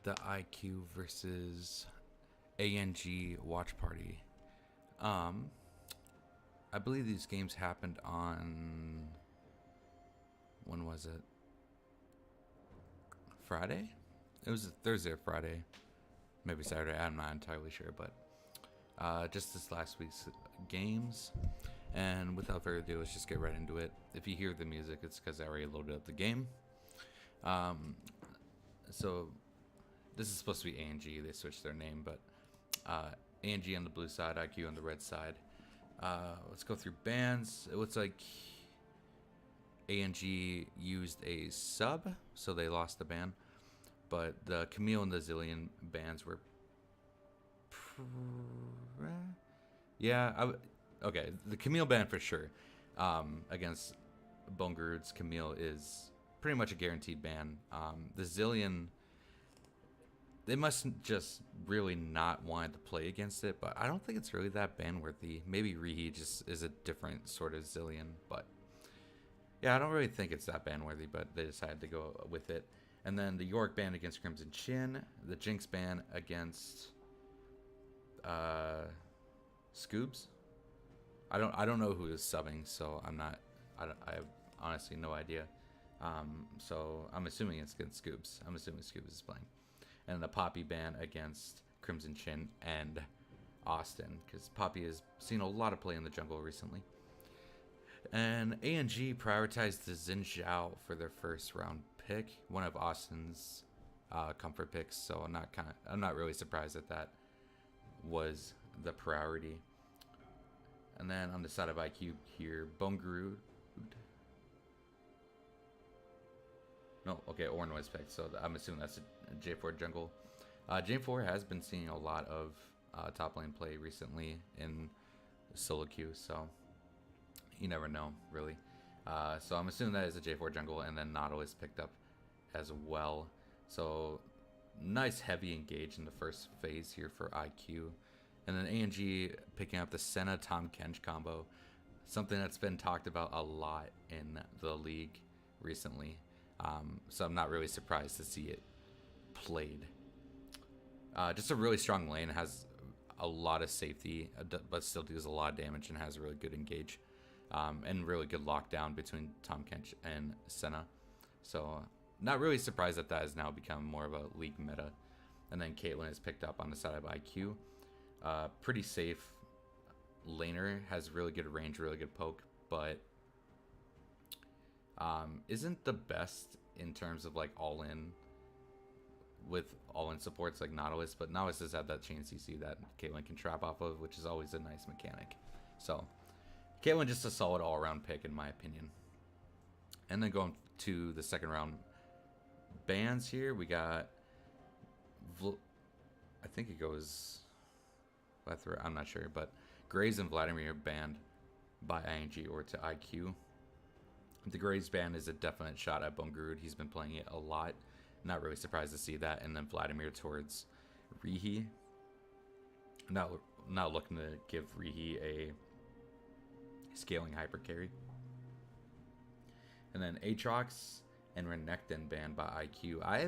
the IQ versus ANG watch party. Um, I believe these games happened on, when was it? Friday? It was Thursday or Friday, maybe Saturday. I'm not entirely sure, but just this last week's games. And without further ado, let's just get right into it. If you hear the music, it's because I already loaded up the game. Um, so this is supposed to be ANG. They switched their name, but ANG on the blue side, IQ on the red side. Let's go through bans. It looks like ANG used a sub, so they lost the ban. But the Camille and the Zillion bans were... Okay, the Camille ban for sure. Against Bongerud's Camille is pretty much a guaranteed ban. The Zillion... They must just really not want to play against it, but I don't think it's really that ban-worthy. Maybe Rihi just is a different sort of Zillion, but... Yeah, I don't really think it's that ban-worthy, but they decided to go with it. And then the York ban against Crimson Chin, the Jinx ban against Scoobs. I don't know who is subbing, so I have honestly no idea. So I'm assuming it's against Scoobs. I'm assuming Scoobs is playing. And the Poppy ban against Crimson Chin and Austin, because Poppy has seen a lot of play in the jungle recently. And ANG prioritized the Xin Zhao for their first round pick, one of Austin's comfort picks. So I'm not really surprised that was the priority. And then on the side of IQ here, Bongerud. No, okay, Ornn was picked, so I'm assuming that's a J4 jungle. J4 has been seeing a lot of top lane play recently in solo queue, so you never know, really. So I'm assuming that is a J4 jungle, and then Nautilus picked up as well. So nice heavy engage in the first phase here for IQ. And then ANG picking up the Senna Tom Kench combo, something that's been talked about a lot in the league recently. So I'm not really surprised to see it played. Just a really strong lane, has a lot of safety, but still deals a lot of damage and has a really good engage. And really good lockdown between Tom Kench and Senna. So not really surprised that has now become more of a league meta. And then Caitlyn is picked up on the side of IQ. Pretty safe laner, has really good range, really good poke, but isn't the best in terms of like all-in with all-in supports like Nautilus, but Nautilus has had that chain CC that Caitlyn can trap off of, which is always a nice mechanic. So Caitlyn just a solid all-around pick in my opinion. And then going to the second round bans here, we got I think it goes I'm not sure, but Graves and Vladimir banned by ING or to IQ. The Graves ban is a definite shot at Bongerud. He's been playing it a lot. Not really surprised to see that. And then Vladimir towards Rihi. Now looking to give Rihi a scaling hyper carry. And then Aatrox and Renekton banned by IQ. I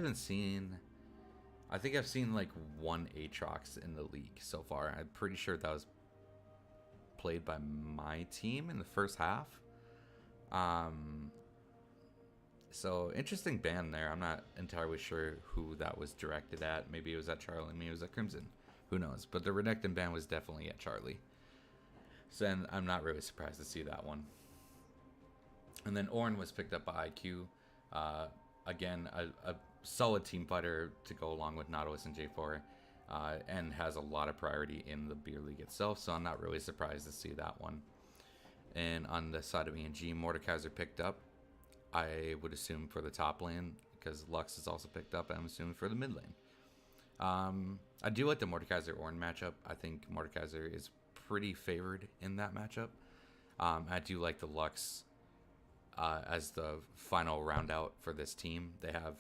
think I've seen like one Aatrox in the league so far. I'm pretty sure that was played by my team in the first half. So interesting ban there. I'm not entirely sure who that was directed at. Maybe it was at Charlie, maybe it was at Crimson. Who knows? But the Renekton ban was definitely at Charlie. So then I'm not really surprised to see that one. And then Ornn was picked up by IQ. Again, a solid team fighter to go along with Nautilus and J4. And has a lot of priority in the beer league itself. So I'm not really surprised to see that one. And on the side of ENG, Mordekaiser picked up. I would assume for the top lane, because Lux is also picked up, and I'm assuming for the mid lane. I do like the Mordekaiser Ornn matchup. I think Mordekaiser is pretty favored in that matchup. I do like the Lux as the final round out for this team. They have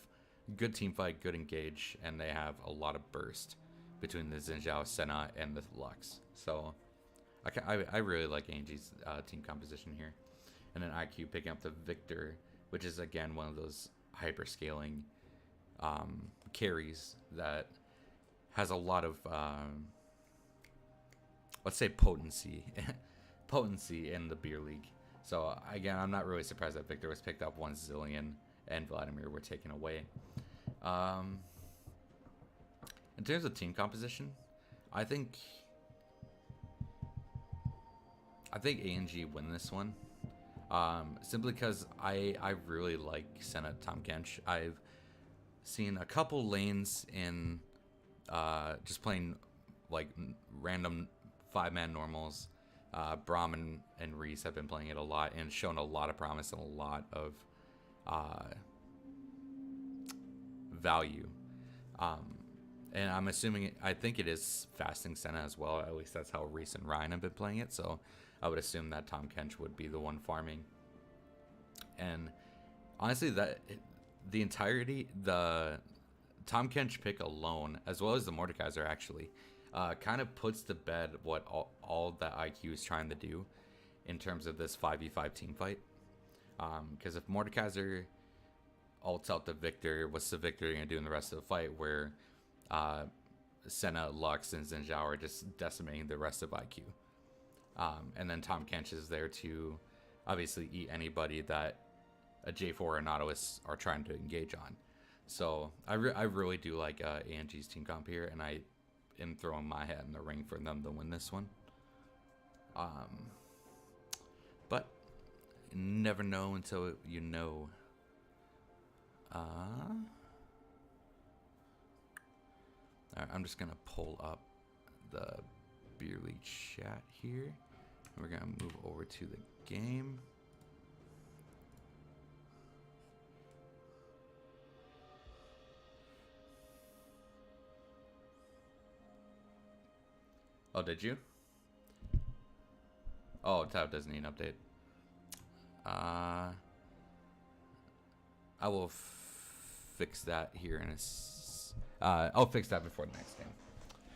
good team fight, good engage, and they have a lot of burst between the Xin Zhao, Senna, and the Lux. So I really like ANG's team composition here. And then IQ picking up the Victor, which is again one of those hyper scaling carries that has a lot of let's say potency potency in the beer league. So again, I'm not really surprised that Victor was picked up once Zillion and Vladimir were taken away. In terms of team composition, I think ANG win this one. Simply because I really like Senna Tahm Kench. I've seen a couple lanes in just playing like random 5-man normals. Brahm and Reese have been playing it a lot and shown a lot of promise and a lot of value. And I'm assuming, I think it is fasting Senna as well. At least that's how Reese and Ryan have been playing it. So I would assume that Tahm Kench would be the one farming. And honestly, the Tahm Kench pick alone, as well as the Mordekaiser actually, kind of puts to bed what all that IQ is trying to do in terms of this 5v5 team fight. Because if Mordekaiser ults out the Victor, what's the Victor going to do in the rest of the fight, where Senna, Lux, and Xin Zhao are just decimating the rest of IQ. And then Tahm Kench is there to obviously eat anybody that a J4 or Nautilus are trying to engage on. So I really do like ANG's team comp here, and I am throwing my hat in the ring for them to win this one. But you never know until you know. I'm just gonna pull up the Beer League chat here. We're gonna move over to the game. Oh, did you? Oh, tab doesn't need an update. I will fix that here in a I'll fix that before the next game,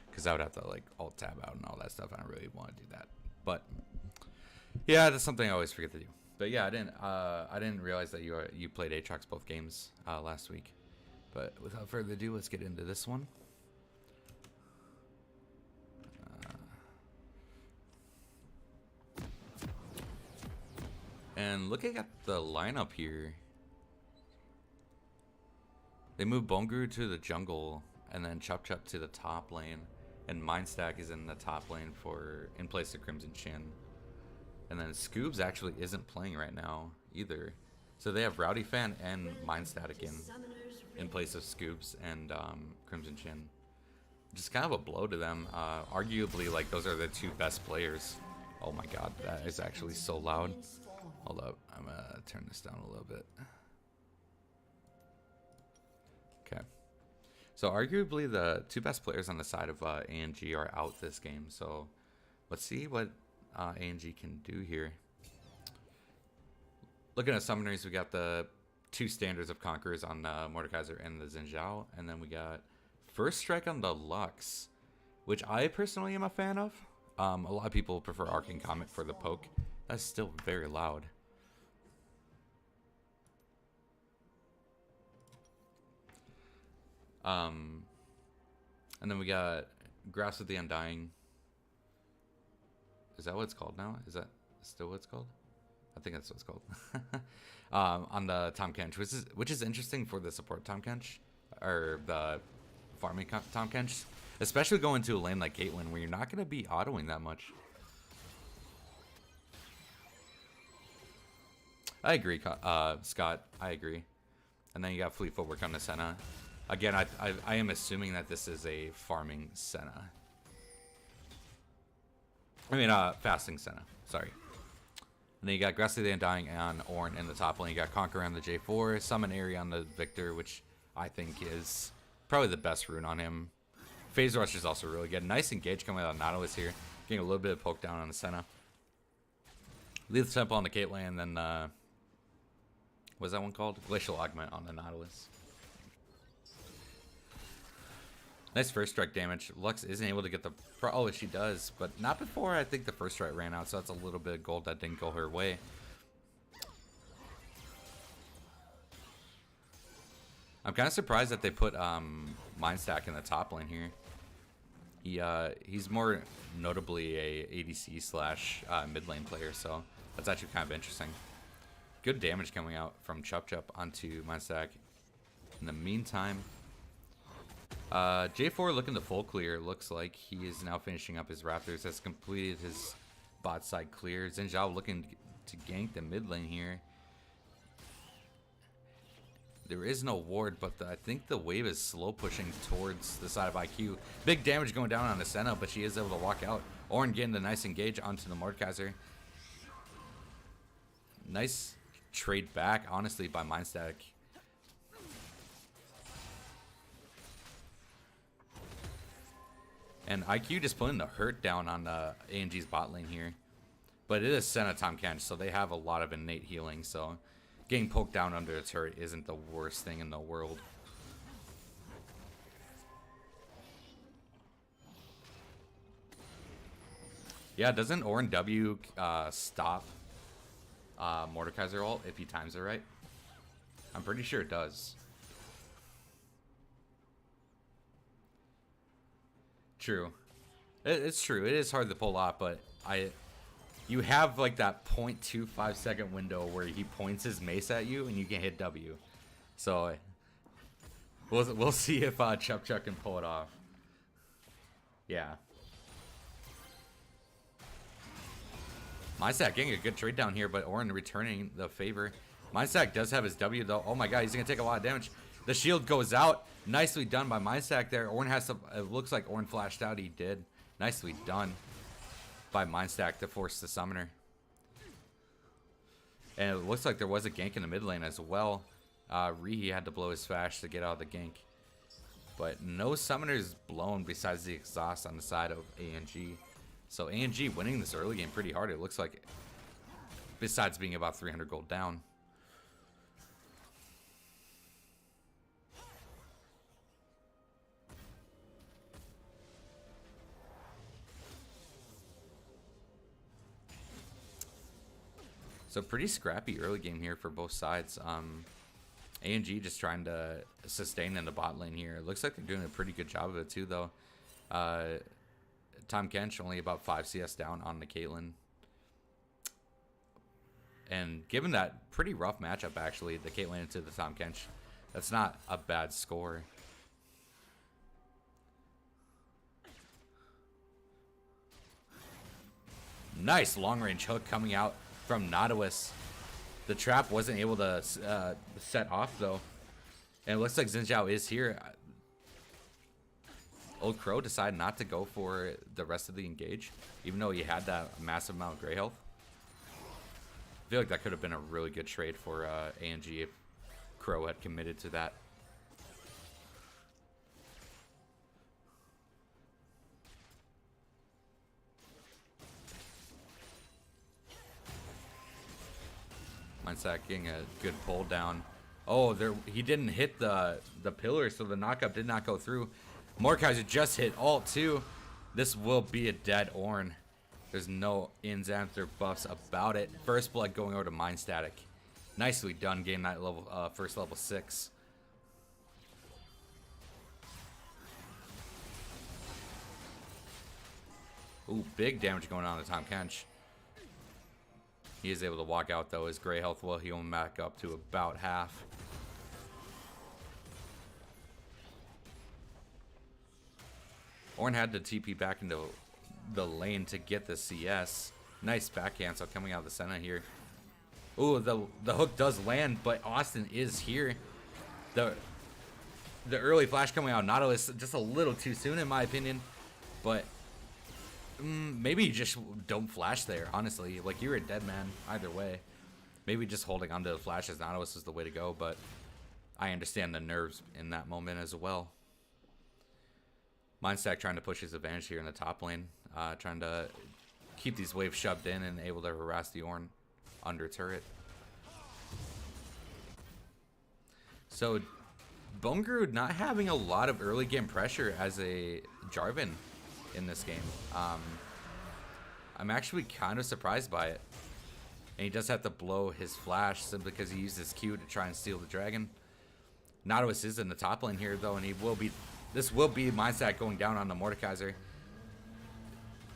because I would have to like alt tab out and all that stuff. I don't really want to do that, but yeah, that's something I always forget to do. But yeah, I didn't realize that you played Aatrox both games last week. But without further ado, let's get into this one. And looking at the lineup here, they move Bonguru to the jungle, and then Chup Chup to the top lane, and Mindstack is in the top lane in place of Crimson Chin. And then Scoobs actually isn't playing right now either, so they have Rowdy Fan and Mindstack in place of Scoobs and Crimson Chin. Just kind of a blow to them. Arguably, like, those are the two best players. Oh my god, that is actually so loud. Hold up, I'm gonna turn this down a little bit. Okay. So arguably the two best players on the side of ANG are out this game. So let's see what ANG can do here. Looking at summoners, we got the two standards of Conquerors on Mordekaiser and the Xin Zhao. And then we got First Strike on the Lux, which I personally am a fan of. A lot of people prefer Arcane Comet for the poke. That's still very loud. And then we got Grass with the Undying. Is that what it's called now? Is that still what it's called? I think that's what it's called. On the Tahm Kench, which is interesting for the support Tahm Kench, or the farming Tahm Kench, especially going to a lane like Caitlyn where you're not going to be autoing that much. I agree, Scott. I agree. And then you got Fleet Footwork on the Senna. Again, I am assuming that this is a farming Senna. I mean, fasting Senna. Sorry. And then you got Grassy the Undying on Ornn in the top lane. You got Conqueror on the J4. Summon Aerie on the Victor, which I think is probably the best rune on him. Phase Rush is also really good. Nice engage coming out of Nautilus here. Getting a little bit of poke down on the Senna. Lethal Temple on the Caitlyn, and then, what's that one called? Glacial Augment on the Nautilus. Nice first strike damage. Lux isn't able to get the... Oh, she does, but not before I think the first strike ran out, so that's a little bit of gold that didn't go her way. I'm kind of surprised that they put Mindstack in the top lane here. He's more notably a ADC slash mid lane player, so that's actually kind of interesting. Good damage coming out from Chup Chup onto Mindstack. In the meantime, J4 looking to full clear. Looks like he is now finishing up his Raptors. Has completed his bot side clear. Xin Zhao looking to gank the mid lane here. There is no ward, but I think the wave is slow pushing towards the side of IQ. Big damage going down on Ascena, but she is able to walk out. Ornn getting the nice engage onto the Mordekaiser. Nice trade back, honestly, by Mindstack. And IQ just putting the hurt down on ANG's bot lane here. But it is Senna Tahm Kench, so they have a lot of innate healing, so getting poked down under a turret isn't the worst thing in the world. Yeah, doesn't Ornn W stop Mordekaiser ult if he times it right? I'm pretty sure it does. True. It's true. It is hard to pull off, but you have like that 0.25 second window where he points his mace at you and you can hit W. So we'll see if Chup Chup can pull it off. Yeah. Mindstack getting a good trade down here, but Ornn returning the favor. Mindstack does have his W though. Oh my god, he's gonna take a lot of damage. The shield goes out. Nicely done by Mindstack there. Ornn has to. It looks like Ornn flashed out. He did. Nicely done by Mindstack to force the summoner. And it looks like there was a gank in the mid lane as well. Rihi had to blow his flash to get out of the gank. But no summoners blown besides the exhaust on the side of ANG. So ANG winning this early game pretty hard, it looks like, besides being about 300 gold down. So pretty scrappy early game here for both sides. ANG just trying to sustain in the bot lane here. It looks like they're doing a pretty good job of it too, though. Tahm Kench only about 5 CS down on the Caitlyn. And given that pretty rough matchup, actually, the Caitlyn into the Tahm Kench, that's not a bad score. Nice long-range hook coming out from Nautilus. The trap wasn't able to set off, though. And it looks like Xin Zhao is here. Old Crow decided not to go for the rest of the engage, even though he had that massive amount of gray health. I feel like that could have been a really good trade for ANG if Crow had committed to that. Mindstack getting a good pull down. Oh, he didn't hit the pillar, so the knockup did not go through. Mordekaiser just hit ult too. This will be a dead Ornn. There's no ins, ands, or buffs about it. First blood going over to Mindstack. Nicely done, getting that level, first level 6. Ooh, big damage going on to Tahm Kench. He is able to walk out though. His gray health will heal him back up to about half. Ornn had to TP back into the lane to get the CS. Nice back cancel coming out of the center here. Ooh, the hook does land, but Austin is here. The early flash coming out of Nautilus just a little too soon in my opinion, but maybe you just don't flash there, honestly. Like, you're a dead man either way. Maybe just holding onto the flash as Nautilus is the way to go, but I understand the nerves in that moment as well. Mindstack trying to push his advantage here in the top lane, trying to keep these waves shoved in and able to harass the Ornn under turret. So Bone not having a lot of early game pressure as a Jarvan in this game. I'm actually kind of surprised by it. And he does have to blow his flash simply because he used his Q to try and steal the dragon. Nautilus is in the top lane here, though, and he will be... This will be mindset going down on the Mordekaiser.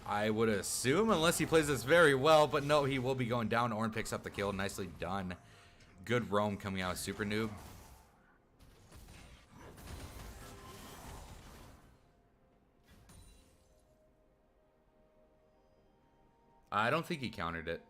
I would assume, unless he plays this very well, but no, he will be going down. Ornn picks up the kill. Nicely done. Good roam coming out of Super Noob. I don't think he countered it.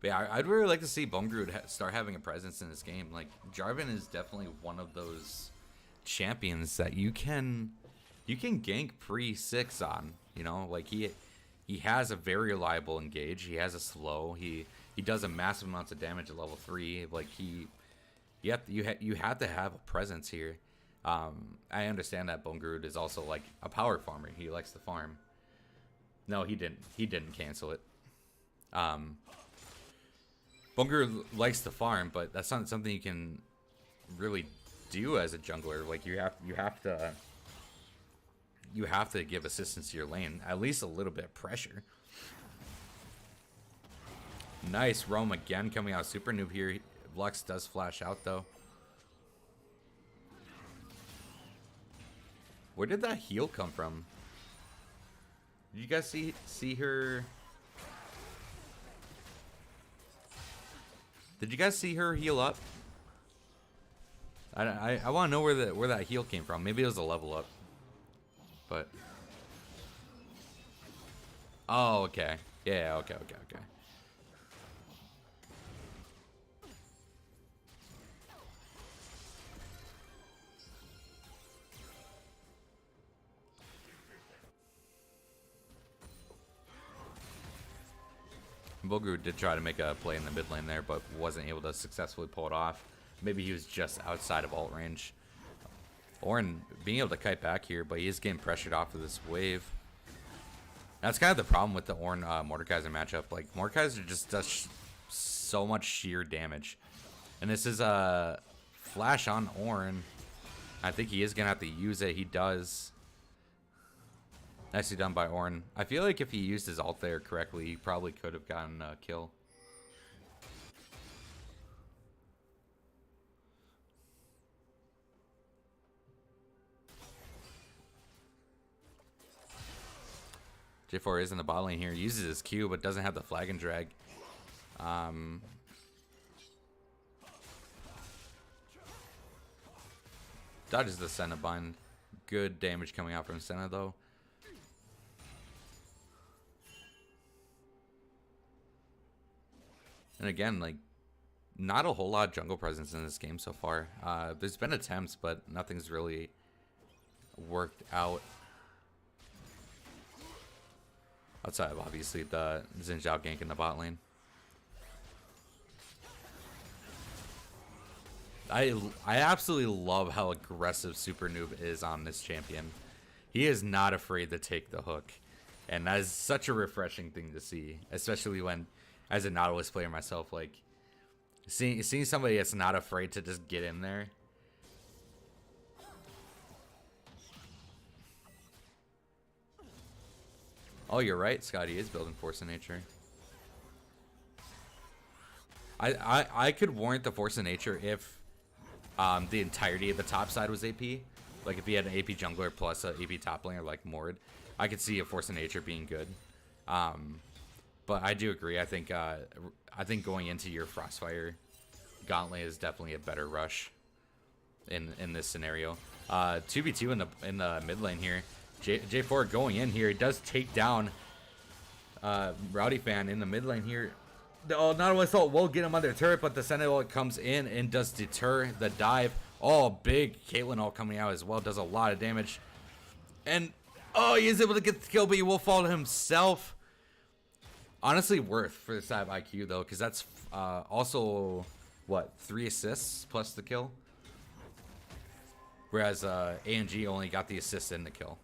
But yeah, I'd really like to see Bumgruud start having a presence in this game. Like, Jarvan is definitely one of those champions that you can gank pre-6 on. You know, like he has a very reliable engage. He has a slow. He does a massive amounts of damage at level 3. Like you have to have a presence here. I understand that Bumgruud is also like a power farmer. He likes to farm. No, he didn't. He didn't cancel it. Bumgruud likes to farm, but that's not something you can really do as a jungler. Like you have to give assistance to your lane, at least a little bit of pressure. Nice roam again coming out Super Noob here. Lux does flash out though. Where did that heal come from? Did you guys see her? Did you guys see her heal up? I want to know where that heal came from. Maybe it was a level up. But oh, okay. Yeah, okay. Bumgruud did try to make a play in the mid lane there, but wasn't able to successfully pull it off. Maybe he was just outside of ult range. Ornn being able to kite back here, but he is getting pressured off of this wave. That's kind of the problem with the Ornn Mordekaiser matchup. Like, Mordekaiser just does so much sheer damage. And this is a flash on Ornn. I think he is going to have to use it. He does. Nicely done by Ornn. I feel like if he used his ult there correctly, he probably could have gotten a kill. WhO is in the bot lane here. Uses his Q, but doesn't have the flag and drag. Dodges the Senna bind. Good damage coming out from Senna, though. And again, like, not a whole lot of jungle presence in this game so far. There's been attempts, but nothing's really worked out. Outside of, obviously, the Xin Zhao gank in the bot lane. I absolutely love how aggressive Super Noob is on this champion. He is not afraid to take the hook. And that is such a refreshing thing to see. Especially when, as a Nautilus player myself, like, seeing somebody that's not afraid to just get in there. Oh, you're right. Scotty is building Force of Nature. I could warrant the Force of Nature if the entirety of the top side was AP. Like if he had an AP jungler plus an AP top laner like Mord, I could see a Force of Nature being good. But I do agree. I think going into your Frostfire Gauntlet is definitely a better rush in this scenario. 2v2 in the mid lane here. J4 going in here. He does take down Rowdy Fan in the mid lane here. Oh, Nautilus ult will get him under turret, but the Sentinel comes in and does deter the dive. Oh, big Caitlyn ult coming out as well. Does a lot of damage. And, oh, he is able to get the kill, but he will fall to himself. Honestly, worth for the side of IQ, though, because that's also, what, 3 assists plus the kill? Whereas ANG only got the assist and the kill.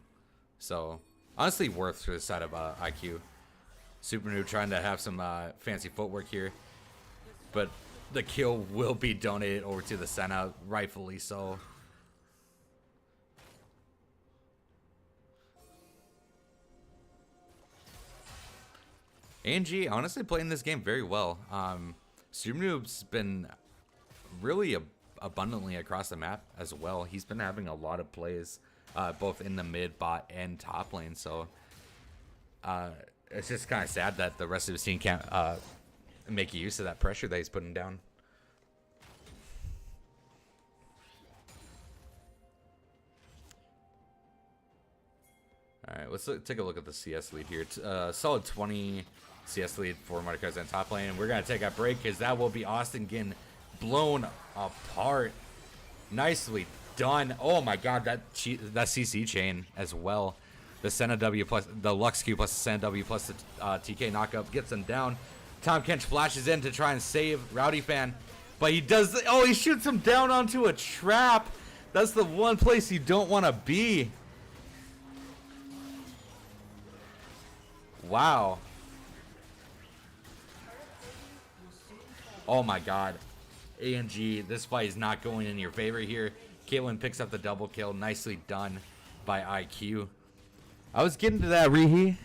So, honestly, worth for the side of IQ. Super Noob trying to have some fancy footwork here. But the kill will be donated over to the Senna, rightfully so. ANG honestly playing this game very well. Super Noob's been really abundantly across the map as well. He's been having a lot of plays, both in the mid, bot, and top lane. So it's just kind of sad that the rest of his team can't make use of that pressure that he's putting down. All right, let's take a look at the CS lead here. It's solid 20 CS lead for Mordekaiser in top lane. We're going to take a break because that will be Austin getting blown apart. Nicely done. Oh my god, that CC chain as well. The Senna W plus the Lux Q plus the Senna W plus the TK knockup gets him down. Tom Kench flashes in to try and save Rowdy Fan, but he does. Oh, he shoots him down onto a trap. That's the one place you don't want to be. Wow. Oh my god. ANG, this fight is not going in your favor here. Caitlyn picks up the double kill. Nicely done by IQ. I was getting to that, Rihi.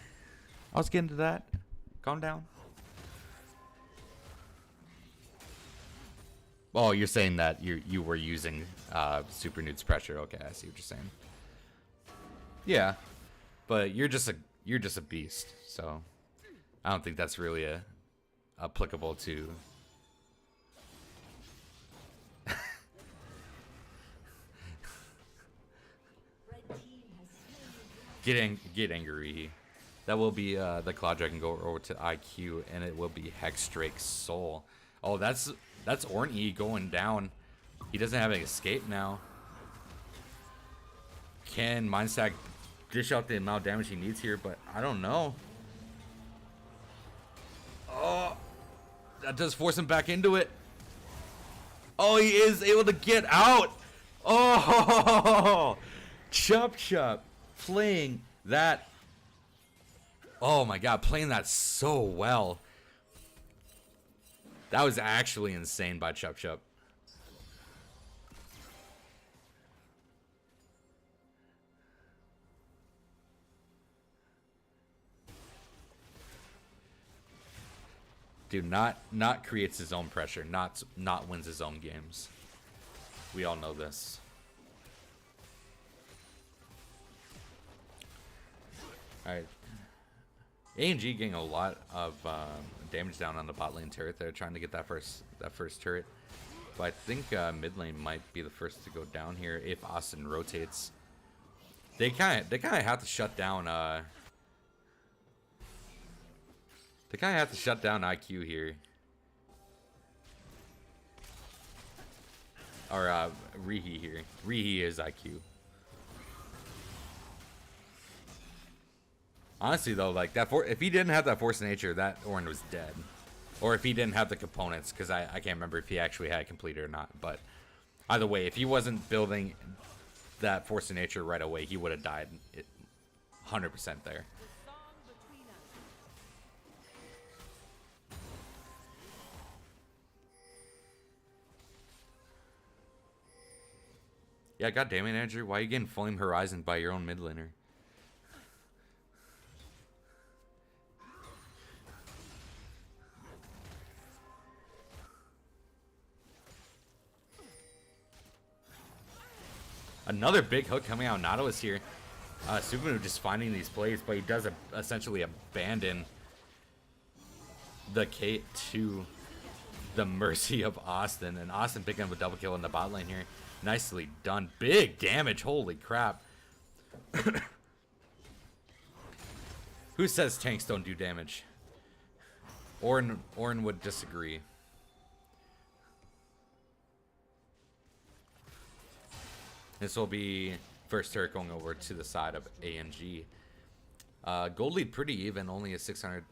I was getting to that. Calm down. Oh, you're saying that you were using Super Nude's pressure. Okay, I see what you're saying. Yeah, but you're just a beast. So I don't think that's really applicable to. Get angry. That will be the Cloud Dragon go over to IQ, and it will be Hexdrake's Soul. Oh, that's Ornn going down. He doesn't have an escape now. Can Mindstack dish out the amount of damage he needs here? But I don't know. Oh, that does force him back into it. Oh, he is able to get out. Oh, Chup playing that. Oh my god, playing that so well. That was actually insane by Chup. Dude, not creates his own pressure, not wins his own games. We all know this. Alright. ANG getting a lot of damage down on the bot lane turret there, trying to get that first turret. But I think mid lane might be the first to go down here if Austin rotates. They kind of have to shut down IQ here. Or Rihi here. Rihi is IQ. Honestly though, like that if he didn't have that force of nature, that Ornn was dead. Or if he didn't have the components, because I can't remember if he actually had it completed or not. But either way, if he wasn't building that force of nature right away, he would have died 100% there. Yeah, goddamn it, Andrew. Why are you getting Flame Horizon by your own mid laner? Another big hook coming out. Nautilus here. Supernova just finding these plays, but he does essentially abandon the Kate to the mercy of Austin. And Austin picking up a double kill in the bot lane here. Nicely done. Big damage. Holy crap. Who says tanks don't do damage? Ornn would disagree. This will be first turret going over to the side of ANG. Gold lead pretty even, only a 600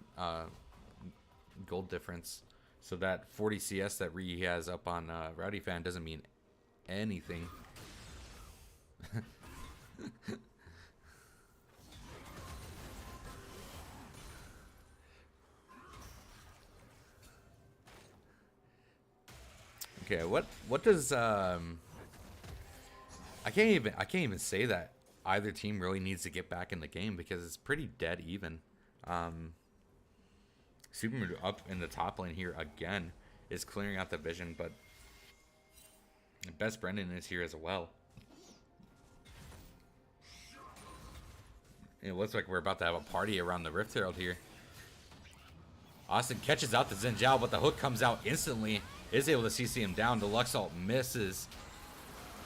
gold difference. So that 40 CS that Ree has up on Rowdy Fan doesn't mean anything. Okay, what does I can't even say that either team really needs to get back in the game because it's pretty dead even. Supermoon up in the top lane here again is clearing out the vision, but Best Brendan is here as well. It looks like we're about to have a party around the Rift Herald here. Austin catches out the Xin Zhao, but the hook comes out instantly. Is able to CC him down. The Lux ult misses.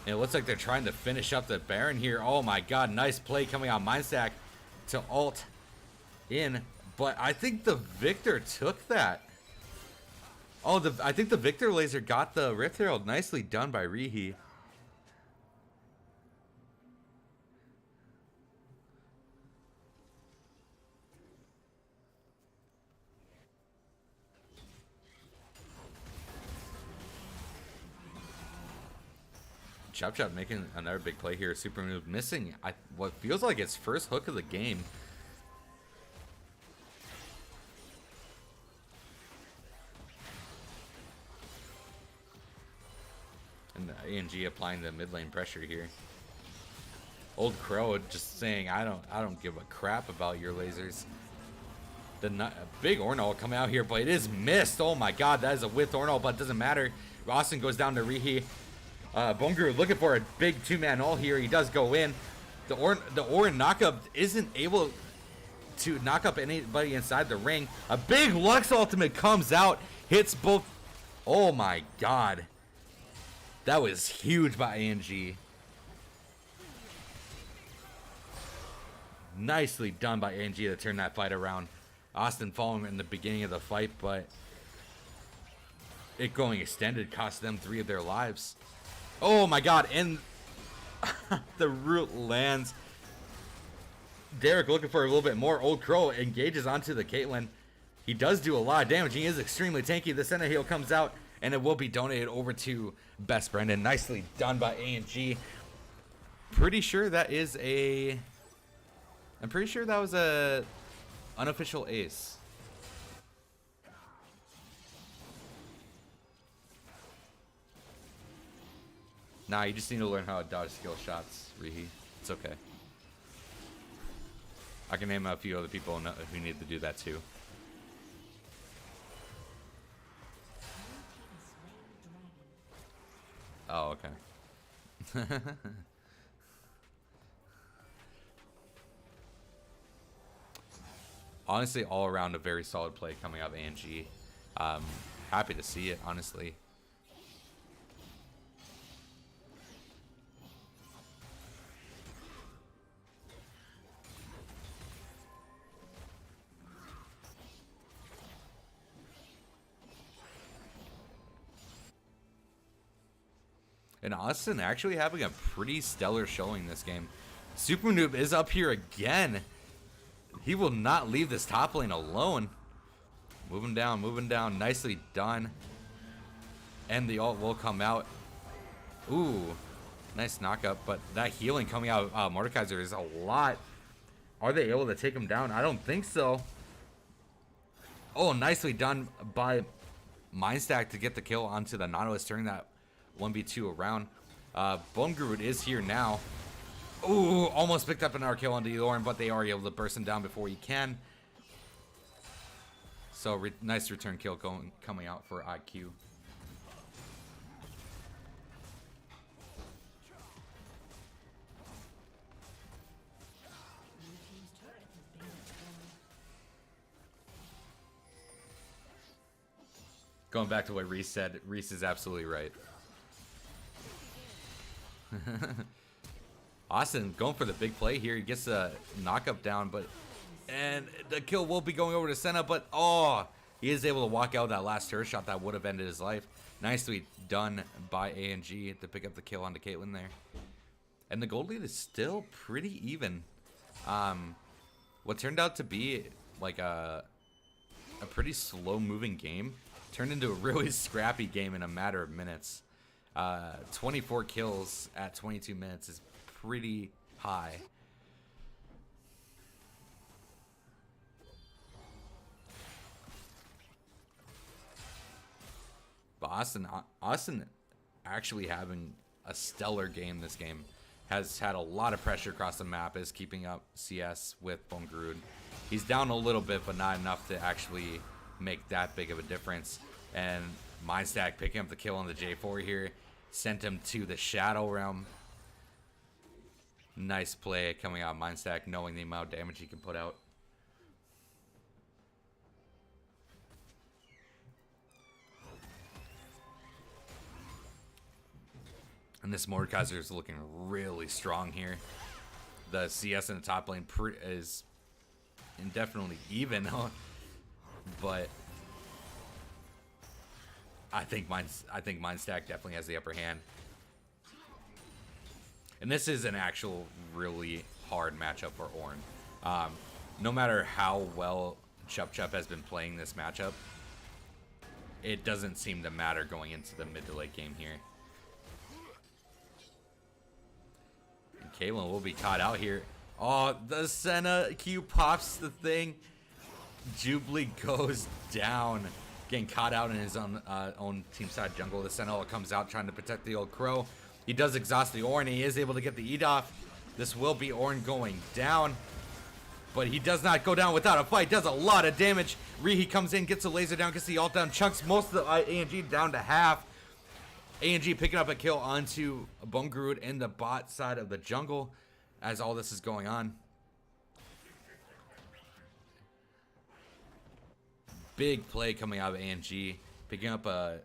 And it looks like they're trying to finish up the Baron here. Oh my god, nice play coming out Mindstack to ult in. But I think the Victor took that. Oh, I think the Victor laser got the Rift Herald. Nicely done by Rihi. Chop Chop making another big play here. Super move missing what feels like its first hook of the game. And ANG applying the mid lane pressure here. Old Crow just saying, I don't give a crap about your lasers. The big Ornal coming out here, but it is missed. Oh my god, that is a with Ornal, but it doesn't matter. Austin goes down to Rihi. Bongru looking for a big two-man ult here. He does go in. The Orin knockup isn't able to knock up anybody inside the ring. A big Lux ultimate comes out, hits both. Oh my god. That was huge by ANG. Nicely done by ANG to turn that fight around. Austin following in the beginning of the fight, but it going extended cost them 3 of their lives. Oh my god, and the root lands. Derek looking for a little bit more. Old Crow engages onto the Caitlyn. He does do a lot of damage. He is extremely tanky. The center heal comes out, and it will be donated over to Best Brendan. Nicely done by ANG. Pretty sure that is a... I'm pretty sure that was a unofficial ace. Nah, you just need to learn how to dodge skill shots, Rihi. It's okay. I can name a few other people who need to do that too. Oh, okay. Honestly, all around a very solid play coming out of ANG. Happy to see it, honestly. And Austin actually having a pretty stellar showing this game. Super Noob is up here again. He will not leave this top lane alone. Moving down. Nicely done. And the ult will come out. Ooh, nice knockup. But that healing coming out of Mordekaiser is a lot. Are they able to take him down? I don't think so. Oh, nicely done by Mindstack to get the kill onto the Nautilus, turning that 1v2 around. Bone Groot is here now. Ooh, almost picked up another kill on Deloran, but they are able to burst him down before he can. So nice return kill coming out for IQ. Going back to what Reese said, Reese is absolutely right. Austin going for the big play here. He gets a knockup down, and the kill will be going over to Senna, but oh, he is able to walk out that last turret shot that would have ended his life. Nicely done by ANG to pick up the kill onto Caitlyn there. And the gold lead is still pretty even. What turned out to be like a pretty slow moving game turned into a really scrappy game in a matter of minutes. 24 kills at 22 minutes is pretty high. But Austin actually having a stellar game this game. Has had a lot of pressure across the map, is keeping up CS with Bongrud. He's down a little bit, but not enough to actually make that big of a difference. And Mindstack picking up the kill on the J4 here, sent him to the Shadow Realm. Nice play coming out of Mindstack, knowing the amount of damage he can put out. And this Mordekaiser is looking really strong here. The CS in the top lane is indefinitely even, but I think Mindstack definitely has the upper hand. And this is an actual really hard matchup for Ornn. No matter how well Chup has been playing this matchup, it doesn't seem to matter going into the mid to late game here. Caitlyn will be caught out here. Oh, the Senna Q pops the thing. Jubilee goes down. Getting caught out in his own team side jungle. The Senna comes out trying to protect the old Crow. He does exhaust the Ornn. He is able to get the eat off. This will be Ornn going down. But he does not go down without a fight. Does a lot of damage. Rihi comes in, gets a laser down, gets the ult down, chunks most of the ANG down to half. ANG picking up a kill onto Bungarud in the bot side of the jungle as all this is going on. Big play coming out of ANG, picking up a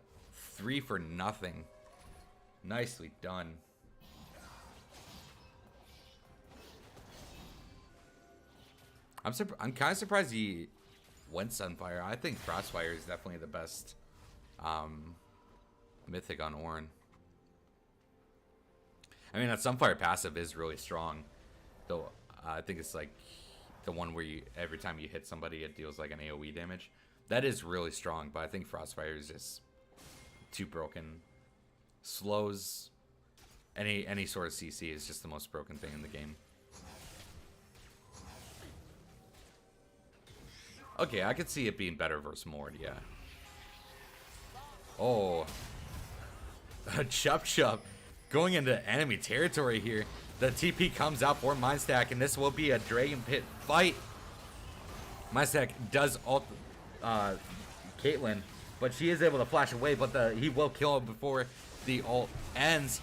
3 for nothing. Nicely done. I'm kind of surprised he went Sunfire. I think Frostfire is definitely the best mythic on Ornn. I mean, that Sunfire passive is really strong, though. I think it's like the one where every time you hit somebody, it deals like an AoE damage. That is really strong, but I think Frostfire is just too broken. Slows any sort of CC is just the most broken thing in the game. Okay, I could see it being better versus Mord, yeah. Oh. Chup going into enemy territory here. The TP comes out for Mindstack, and this will be a Dragon Pit fight. Mindstack does ult Caitlyn, but she is able to flash away, but he will kill him before the ult ends.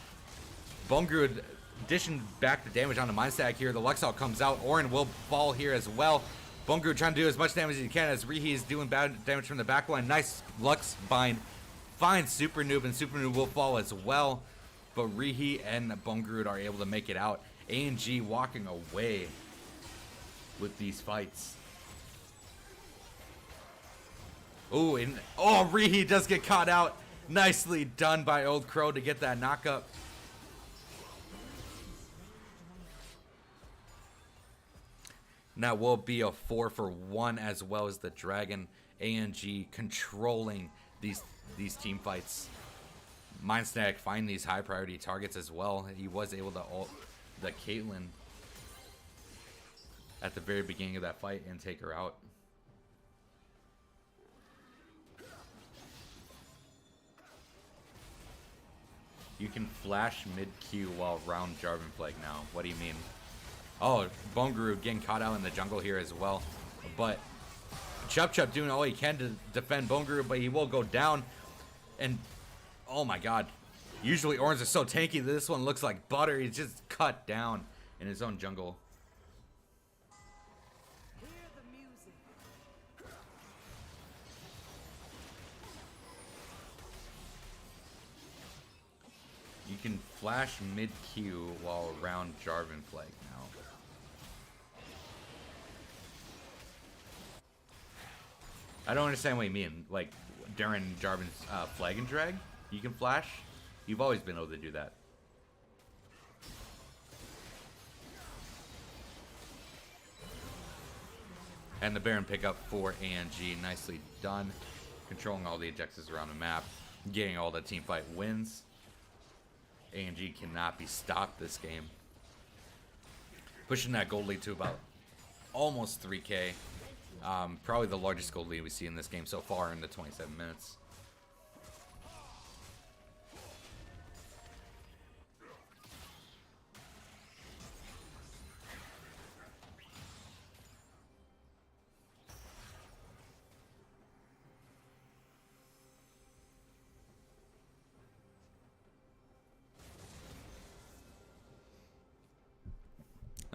Bungarud dishing back the damage onto Mindstack here. The Lux ult comes out. Ornn will fall here as well. Bungarud trying to do as much damage as he can as Rihi is doing bad damage from the back line. Nice Lux bind. Finds Super Noob, and Super Noob will fall as well. But Rihi and Bungarud are able to make it out. ANG walking away with these fights. Ooh, and Rihi does get caught out. Nicely done by Old Crow to get that knockup. Now will be a 4 for 1 as well as the Dragon. ANG controlling these team fights. Mindstack find these high priority targets as well. He was able to ult the Caitlyn at the very beginning of that fight and take her out. You can flash mid-Q while round Jarvan flag now. What do you mean? Oh, Bungarud getting caught out in the jungle here as well. But Chup doing all he can to defend Bungarud, but he will go down. And oh my god. Usually Ornns are so tanky that this one looks like butter. He's just cut down in his own jungle. You can flash mid-Q while around Jarvan flag now. I don't understand what you mean. Like, during Jarvan's flag and drag, you can flash? You've always been able to do that. And the Baron pickup for ANG. Nicely done. Controlling all the ejectors around the map. Getting all the teamfight wins. ANG cannot be stopped this game. Pushing that gold lead to about almost 3K. Probably the largest gold lead we see in this game so far in the 27 minutes.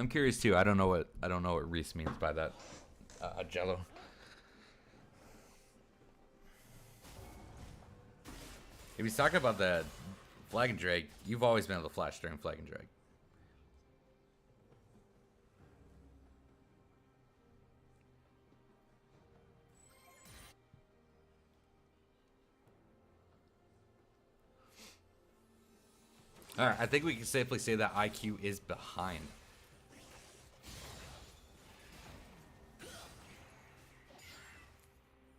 I'm curious too. I don't know what Reese means by that. Jello. If he's talking about the flag and drag, you've always been able to flash during flag and drag. All right, I think we can safely say that IQ is behind.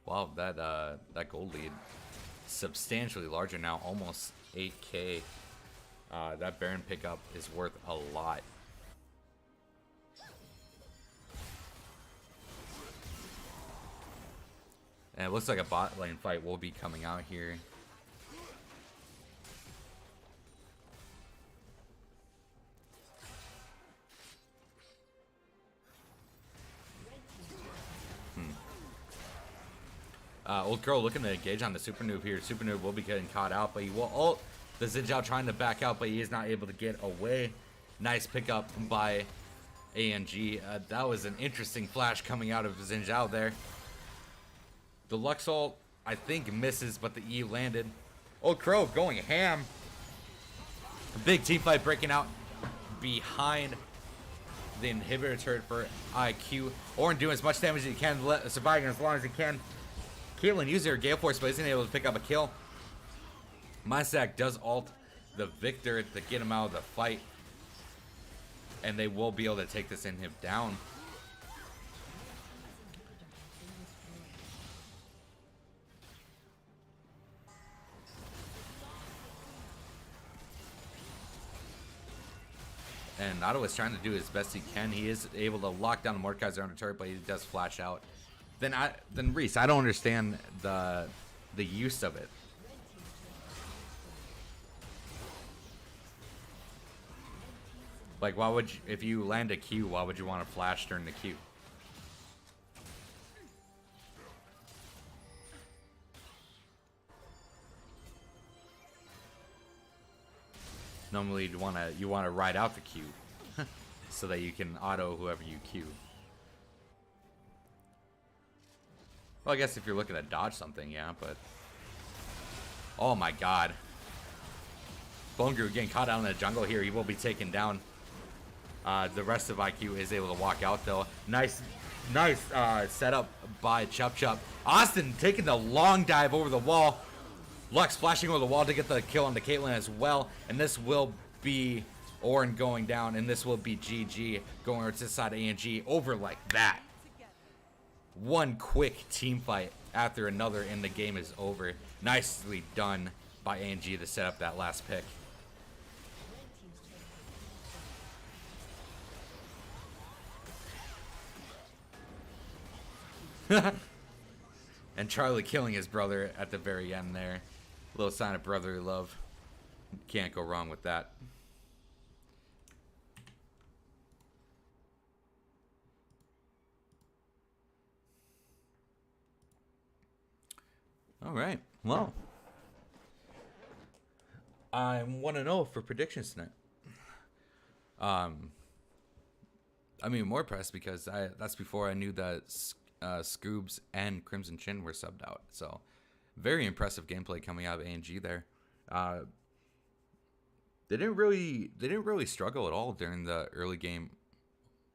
Wow, that gold lead substantially larger now, almost 8K. That Baron pickup is worth a lot. And it looks like a bot lane fight will be coming out here. Old Crow looking to engage on the Super Noob here. Super Noob will be getting caught out, but he will ult. The Xin Zhao trying to back out, but he is not able to get away. Nice pickup by ANG. That was an interesting flash coming out of Xin Zhao there. The Lux ult, I think, misses, but the E landed. Old Crow going ham. A big team fight breaking out behind the inhibitor turret for IQ. Ornn doing as much damage as he can, surviving as long as he can. Caitlyn using her Gale Force, but isn't able to pick up a kill. Mindstack does ult the Victor to get him out of the fight. And they will be able to take this inhib down. And Otto is trying to do as best he can. He is able to lock down the Mordekaiser on the turret, but he does flash out. Then Reese, I don't understand the use of it. Like, why would you, if you land a Q, why would you want to flash during the Q? Normally you want to ride out the Q so that you can auto whoever you Q. Well, I guess if you're looking to dodge something, yeah, but... Oh my god. Bone Guru getting caught out in the jungle here. He will be taken down. The rest of IQ is able to walk out, though. Nice setup by Chup Chup. Austin taking the long dive over the wall. Lux flashing over the wall to get the kill on the Caitlyn as well. And this will be Ornn going down, and this will be GG going over to the side of ANG over like that. One quick team fight after another, and the game is over. Nicely done by ANG to set up that last pick. And Charlie killing his brother at the very end there. A little sign of brotherly love. Can't go wrong with that. All right. Well, I'm 1-0 for predictions tonight. I mean, more impressed because that's before I knew that Scoobs and Crimson Chin were subbed out. So, very impressive gameplay coming out of ANG there. They didn't really struggle at all during the early game,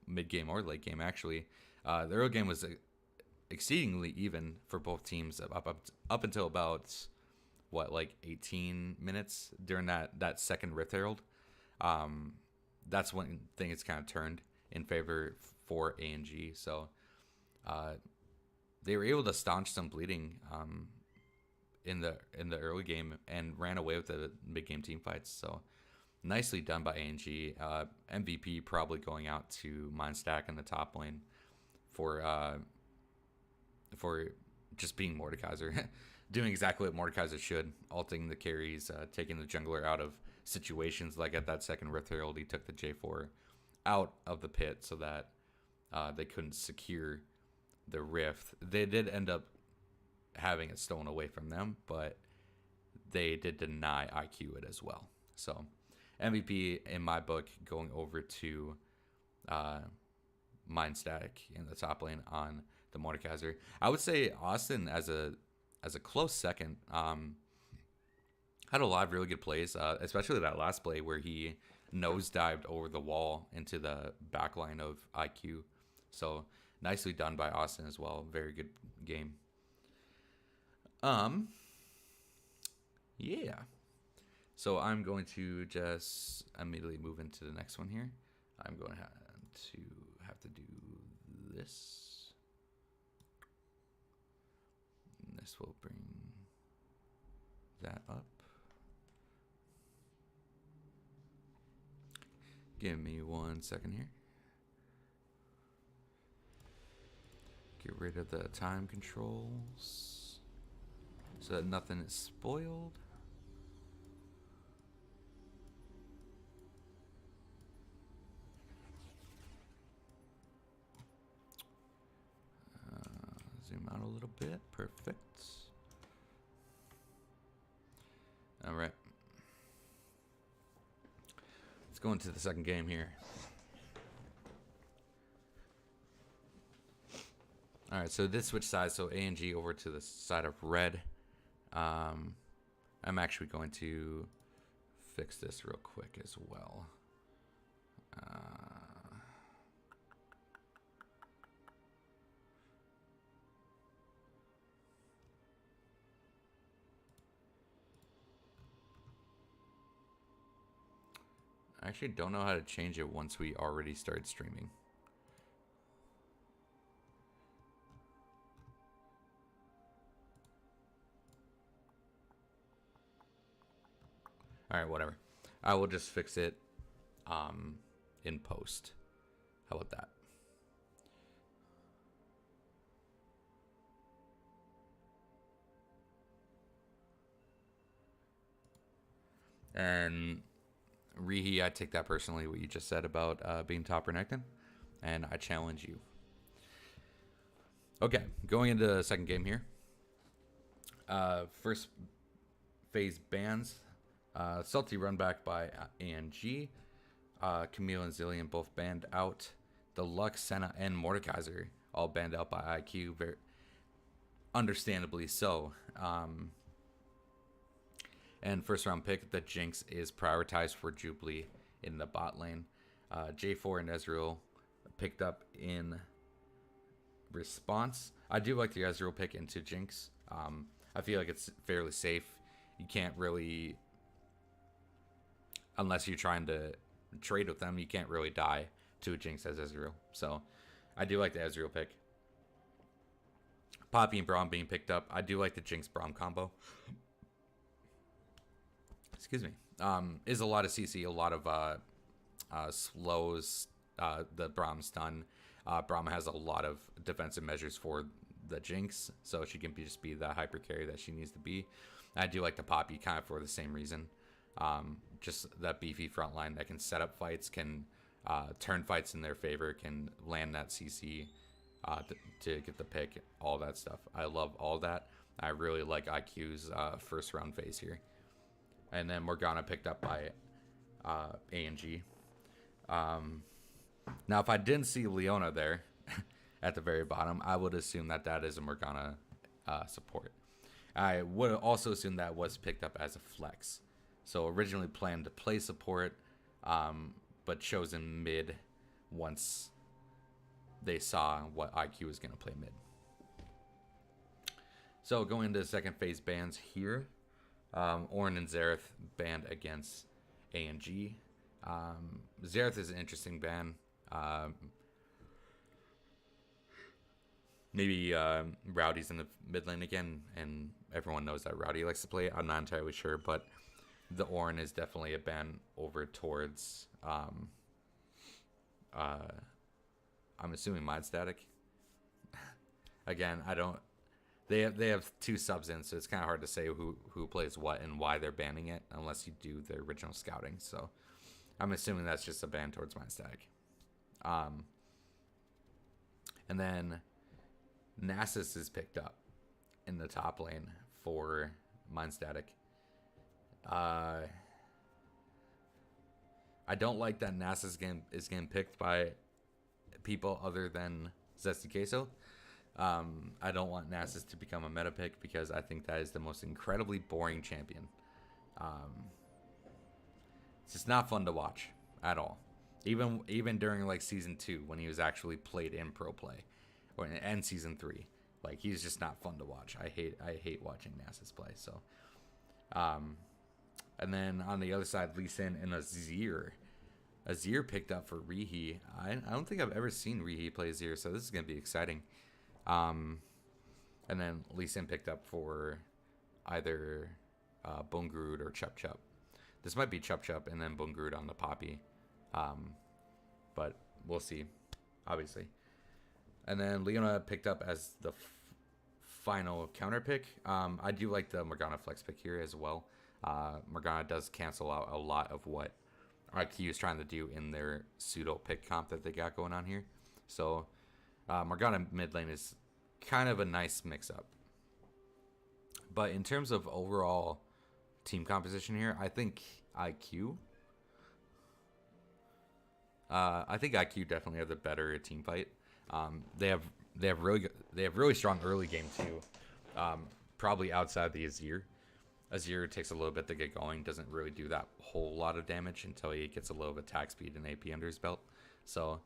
mid game, or late game. Actually, the early game was exceedingly even for both teams up until about what, like 18 minutes during that second Rift Herald. That's when things kind of turned in favor for ANG. So they were able to staunch some bleeding in the early game and ran away with the mid game team fights. So nicely done by ANG. MVP probably going out to Mindstack in the top lane for just being Mordekaiser. Doing exactly what Mordekaiser should, ulting the carries, taking the jungler out of situations. Like at that second Rift Herald, he took the J4 out of the pit so that they couldn't secure the Rift. They did end up having it stolen away from them, but they did deny IQ it as well. So MVP, in my book, going over to uh, Mind Static in the top lane on the Mordekaiser. I would say Austin as a close second. Had a lot of really good plays, especially that last play where he nosedived over the wall into the back line of IQ. So nicely done by Austin as well. Very good game. Yeah. So I'm going to just immediately move into the next one here. I'm going to have to do this. And this will bring that up. Give me 1 second here. Get rid of the time controls so that nothing is spoiled. Zoom out a little bit. Perfect. All right. Let's go into the second game here. All right, so this switch sides, so A and G over to the side of red. I'm actually going to fix this real quick as well. I actually don't know how to change it once we already started streaming. All right, whatever. I will just fix it in post. How about that? And Rihi, I take that personally, what you just said about being top Renekton, and I challenge you. Okay, going into the second game here. First phase bans. Salty run back by ANG. Camille and Zillion both banned out. The Lux, Senna, and Mordekaiser all banned out by IQ. Very understandably so. And first round pick, the Jinx is prioritized for Jubilee in the bot lane. J4 and Ezreal picked up in response. I do like the Ezreal pick into Jinx. I feel like it's fairly safe. You can't really, unless you're trying to trade with them, you can't really die to a Jinx as Ezreal. So I do like the Ezreal pick. Poppy and Braum being picked up. I do like the Jinx Braum combo. Excuse me. Is a lot of CC, a lot of slows the Braum stun. Braum has a lot of defensive measures for the Jinx, so she can just be the hyper carry that she needs to be. I do like the Poppy kind of for the same reason. Just that beefy front line that can set up fights, can turn fights in their favor, can land that CC to get the pick, all that stuff. I love all that. I really like IQ's first round phase here. And then Morgana picked up by ANG. Now, if I didn't see Leona there at the very bottom, I would assume that that is a Morgana support. I would also assume that was picked up as a flex. So originally planned to play support, but chosen mid once they saw what IQ was going to play mid. So going into the second phase bans here. Ornn and Xerath banned against ANG. Xerath is an interesting ban. Maybe Rowdy's in the mid lane again, and everyone knows that Rowdy likes to play it. I'm not entirely sure, but the Ornn is definitely a ban over towards, I'm assuming Mind Static. Again, I don't... They have two subs in, so it's kind of hard to say who plays what and why they're banning it unless you do the original scouting. So I'm assuming that's just a ban towards Mind Static. And then Nasus is picked up in the top lane for Mind Static. I don't like that Nasus is getting picked by people other than Zesty Queso. I don't want Nasus to become a meta pick because I think that is the most incredibly boring champion. It's just not fun to watch at all. Even during like season 2 when he was actually played in pro play, and season 3, like he's just not fun to watch. I hate watching Nasus play. So, and then on the other side, Lee Sin and Azir. Azir picked up for Rihi. I don't think I've ever seen Rihi play Azir, so this is gonna be exciting. And then Lee Sin picked up for either Bungrud or Chup Chup. This might be Chup Chup and then Bungrud on the Poppy. But we'll see, obviously. And then Leona picked up as the final counter pick. I do like the Morgana flex pick here as well. Morgana does cancel out a lot of what IQ is trying to do in their pseudo pick comp that they got going on here. So Morgana mid lane is kind of a nice mix-up. But in terms of overall team composition here, I think IQ definitely have the better team fight. They have really strong early game too. Probably outside the Azir. Azir takes a little bit to get going. Doesn't really do that whole lot of damage until he gets a little attack speed and AP under his belt. So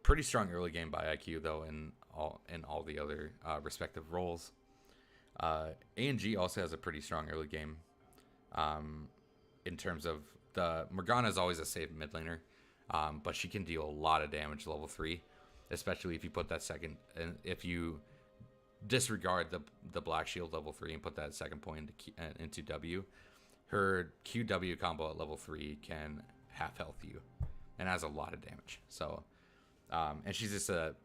pretty strong early game by IQ though in all the other respective roles. A&G also has a pretty strong early game. In terms of the Morgana is always a safe mid laner. But she can deal a lot of damage level 3, especially if you put that second, and if you disregard the Black Shield level 3 and put that second point into W, her QW combo at level 3 can half health you and has a lot of damage. So, and she's just a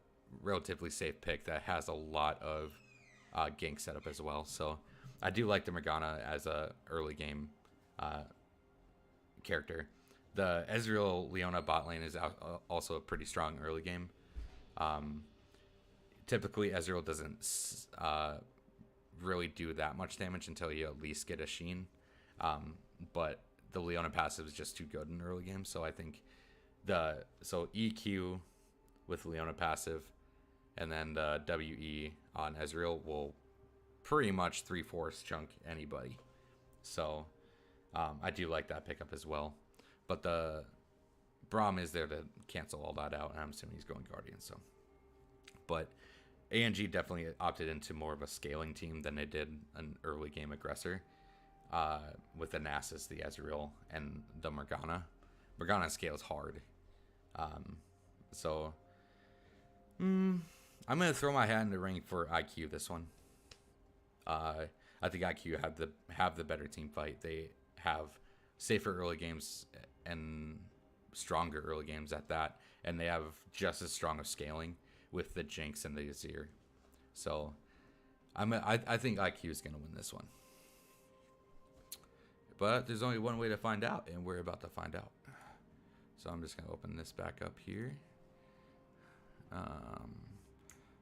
relatively safe pick that has a lot of gank setup as well. So I do like the Morgana as a early game character. The Ezreal Leona bot lane is also a pretty strong early game. Typically, Ezreal doesn't really do that much damage until you at least get a Sheen. But the Leona passive is just too good in early game. So I think so EQ with Leona passive and then the WE on Ezreal will pretty much 3/4 chunk anybody. So I do like that pickup as well. But the Braum is there to cancel all that out, and I'm assuming he's going Guardian. So, but A&G definitely opted into more of a scaling team than they did an early game aggressor with the Nasus, the Ezreal, and the Morgana. Morgana scales hard. So, I'm going to throw my hat in the ring for IQ this one. I think IQ have the better team fight. They have safer early games and stronger early games at that, and they have just as strong of scaling with the Jinx and the Azir. So I think IQ is going to win this one. But there's only one way to find out, and we're about to find out. So I'm just going to open this back up here.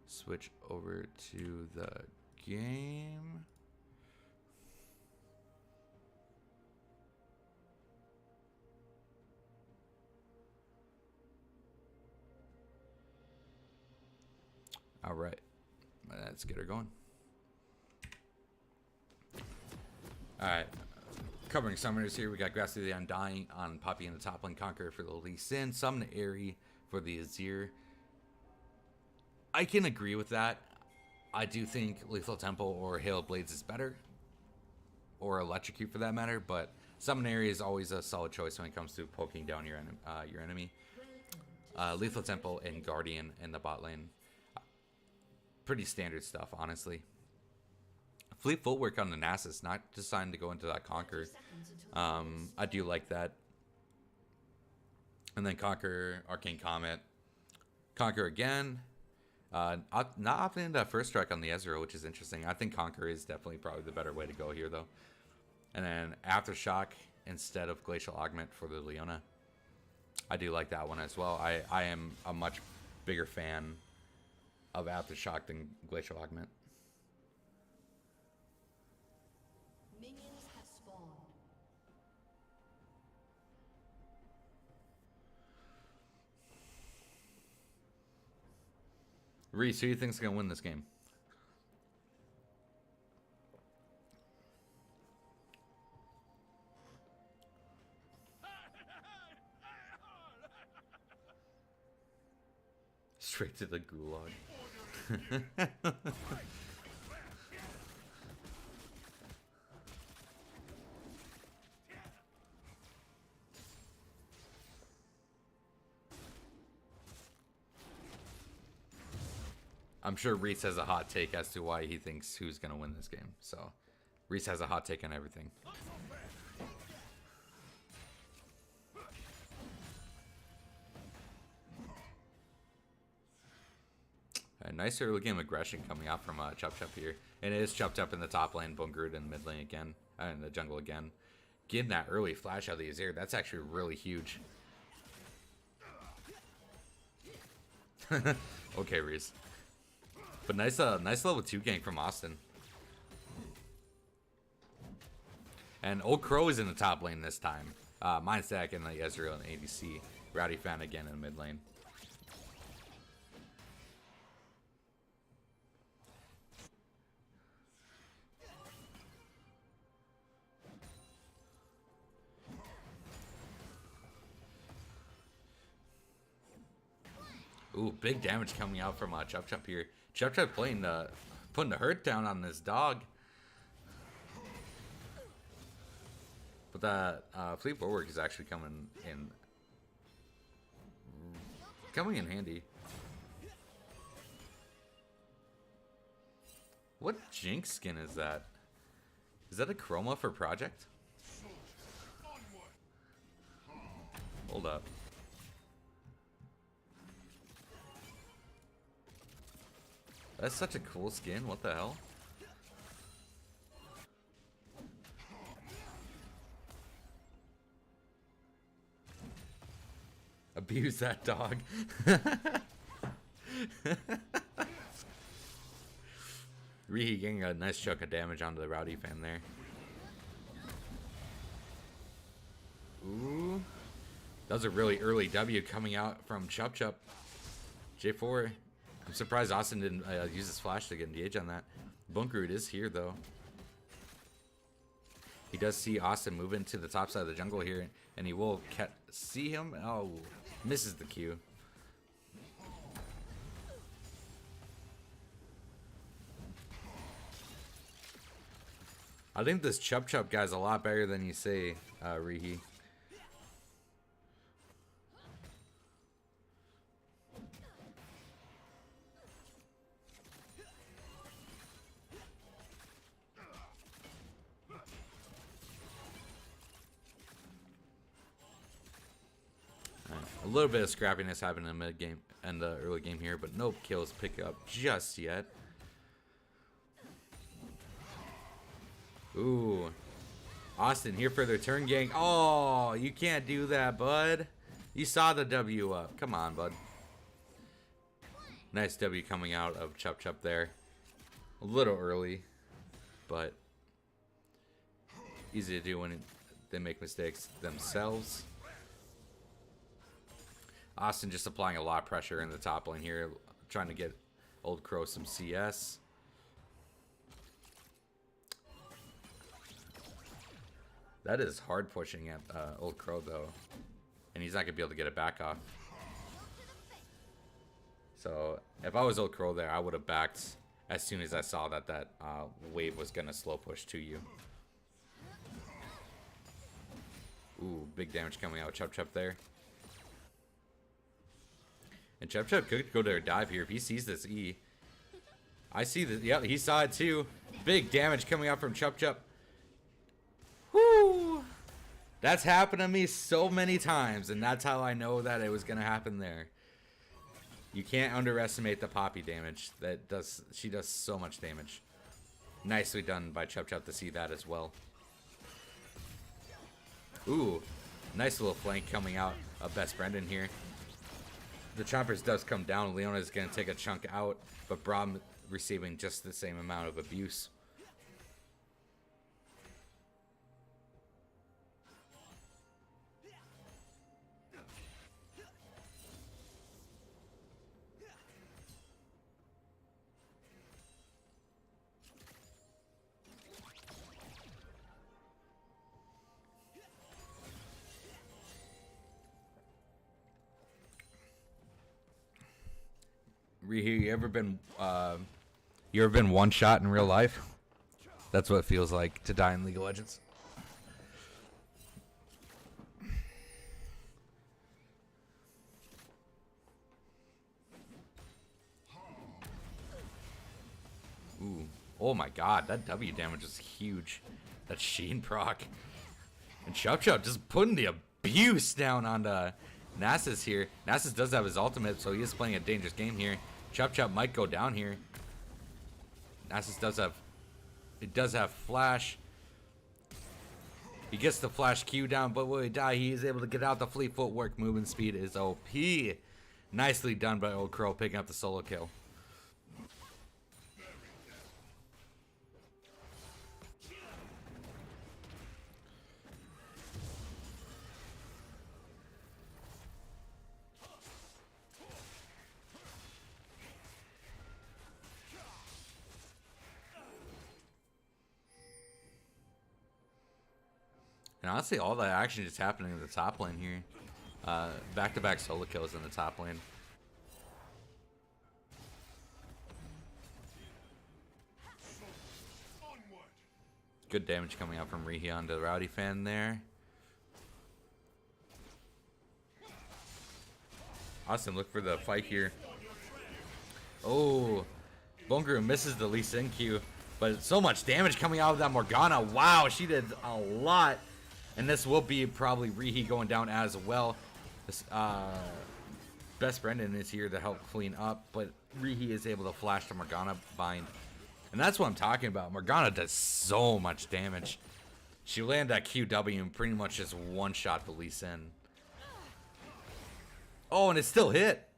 Switch over to the game. All right, let's get her going. All right, covering summoners here. We got Grass of the Undying on Poppy in the top lane, Conqueror for the Lee Sin, Summon Airy for the Azir. I can agree with that. I do think Lethal Temple or Hail of Blades is better, or Electrocute for that matter, but Summon Airy is always a solid choice when it comes to poking down your enemy. Lethal Temple and Guardian in the bot lane. Pretty standard stuff, honestly. Fleet footwork on the Nasus, not designed to go into that Conquer. I do like that. And then Conquer, Arcane Comet. Conquer again. Not opting into that first strike on the Ezreal, which is interesting. I think Conquer is definitely probably the better way to go here, though. And then Aftershock instead of Glacial Augment for the Leona. I do like that one as well. I am a much bigger fan of Aftershock than Glacial Augment. Minions have spawned. Reese, who do you think's gonna win this game? Straight to the gulag. I'm sure Reese has a hot take as to why he thinks who's gonna win this game. So, Reese has a hot take on everything. A nice early game aggression coming out from Chup Chup here. And it is Chup Chup in the top lane, Bungrud in mid lane again, in the jungle again. Getting that early flash out of the Azir, that's actually really huge. Okay, Reese. But nice level 2 gank from Austin. And Old Crow is in the top lane this time. Mindstack and the Ezreal and ADC. Rowdy Fan again in mid lane. Ooh, big damage coming out from Chup Chup here. Chup Chup putting the hurt down on this dog. But that fleet forward is actually coming in handy. What Jinx skin is that? Is that a chroma for Project? Hold up. That's such a cool skin. What the hell? Abuse that dog. Rihi getting a nice chunk of damage onto the Rowdy Fan there. Ooh. That was a really early W coming out from Chup Chup. J4. I'm surprised Austin didn't use his flash to get engaged on that. Bunkrud is here, though. He does see Austin move into the top side of the jungle here, and he will see him. Oh, misses the Q. I think this Chup Chup guy's a lot better than you say, Rihi. A little bit of scrappiness happened in the mid game and the early game here, but no kills pick up just yet. Ooh. Austin here for the turn gank. Oh, you can't do that, bud. You saw the W up. Come on, bud. Nice W coming out of Chup Chup there. A little early, but easy to do when they make mistakes themselves. Austin just applying a lot of pressure in the top lane here, trying to get Old Crow some CS. That is hard pushing at Old Crow, though. And he's not going to be able to get it back off. So, if I was Old Crow there, I would have backed as soon as I saw that wave was going to slow push to you. Ooh, big damage coming out with Chup Chup there. And Chup Chup could go to a dive here if he sees this E. I see this. Yep, he saw it too. Big damage coming out from Chup Chup. Whoo! That's happened to me so many times, and that's how I know that it was going to happen there. You can't underestimate the Poppy damage. She does so much damage. Nicely done by Chup Chup to see that as well. Ooh, nice little flank coming out of Best Brendan here. The Chompers does come down. Leona is going to take a chunk out, but Braum receiving just the same amount of abuse. Rihi, you ever been one shot in real life? That's what it feels like to die in League of Legends. Ooh. Oh my god, that W damage is huge. That Sheen proc. And Chup just putting the abuse down on Nasus here. Nasus does have his ultimate, so he is playing a dangerous game here. Chup might go down here. Nasus does have flash. He gets the flash Q down, but will he die? He is able to get out. The fleet footwork movement speed is OP. Nicely done by Old Crow picking up the solo kill. And honestly, all that action is happening in the top lane here. Back-to-back solo kills in the top lane. Good damage coming out from Rihi onto the Rowdy fan there. Awesome, look for the fight here. Oh, Bongru misses the Lee Sin Q, but so much damage coming out of that Morgana. Wow, she did a lot. And this will be probably Rihi going down as well. This, Best Brendan is here to help clean up, but Rihi is able to flash the Morgana bind. And that's what I'm talking about. Morgana does so much damage. She landed that QW and pretty much just one-shot the Lee Sin. Oh, and it still hit.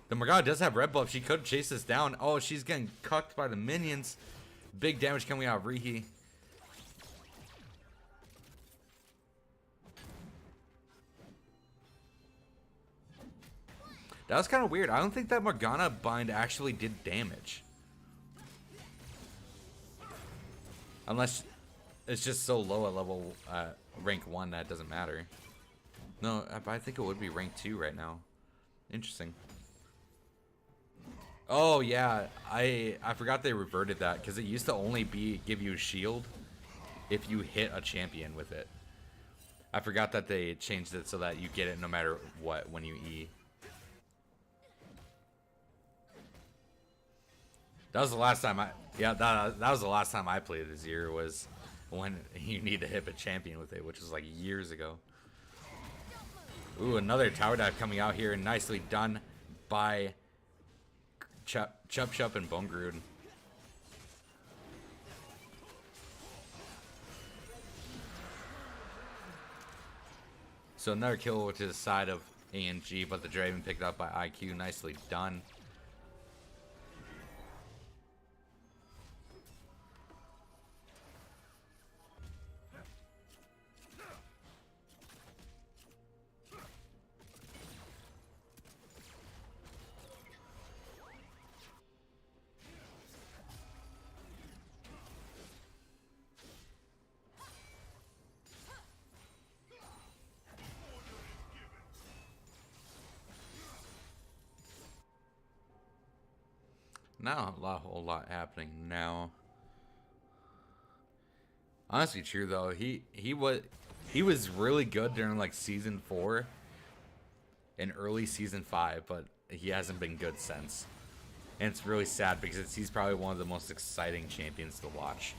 The Morgana does have red buff. She could chase this down. Oh, she's getting cucked by the minions. Big damage coming out of Rihi. That was kind of weird. I don't think that Morgana bind actually did damage. Unless it's just so low at level rank 1 that it doesn't matter. No, I think it would be rank 2 right now. Interesting. Oh yeah, I forgot they reverted that because it used to only give you a shield if you hit a champion with it. I forgot that they changed it so that you get it no matter what when you E. That was the last time that was the last time I played Azir, was when you need to hit a champion with it, which was like years ago. Ooh, another tower dive coming out here, and nicely done by Chup and Bongru. So another kill to the side of ANG, but the Draven picked up by IQ. Nicely done. Not a whole lot happening now. Honestly, true though. He was really good during like season 4 and early season 5, but he hasn't been good since. And it's really sad because he's probably one of the most exciting champions to watch.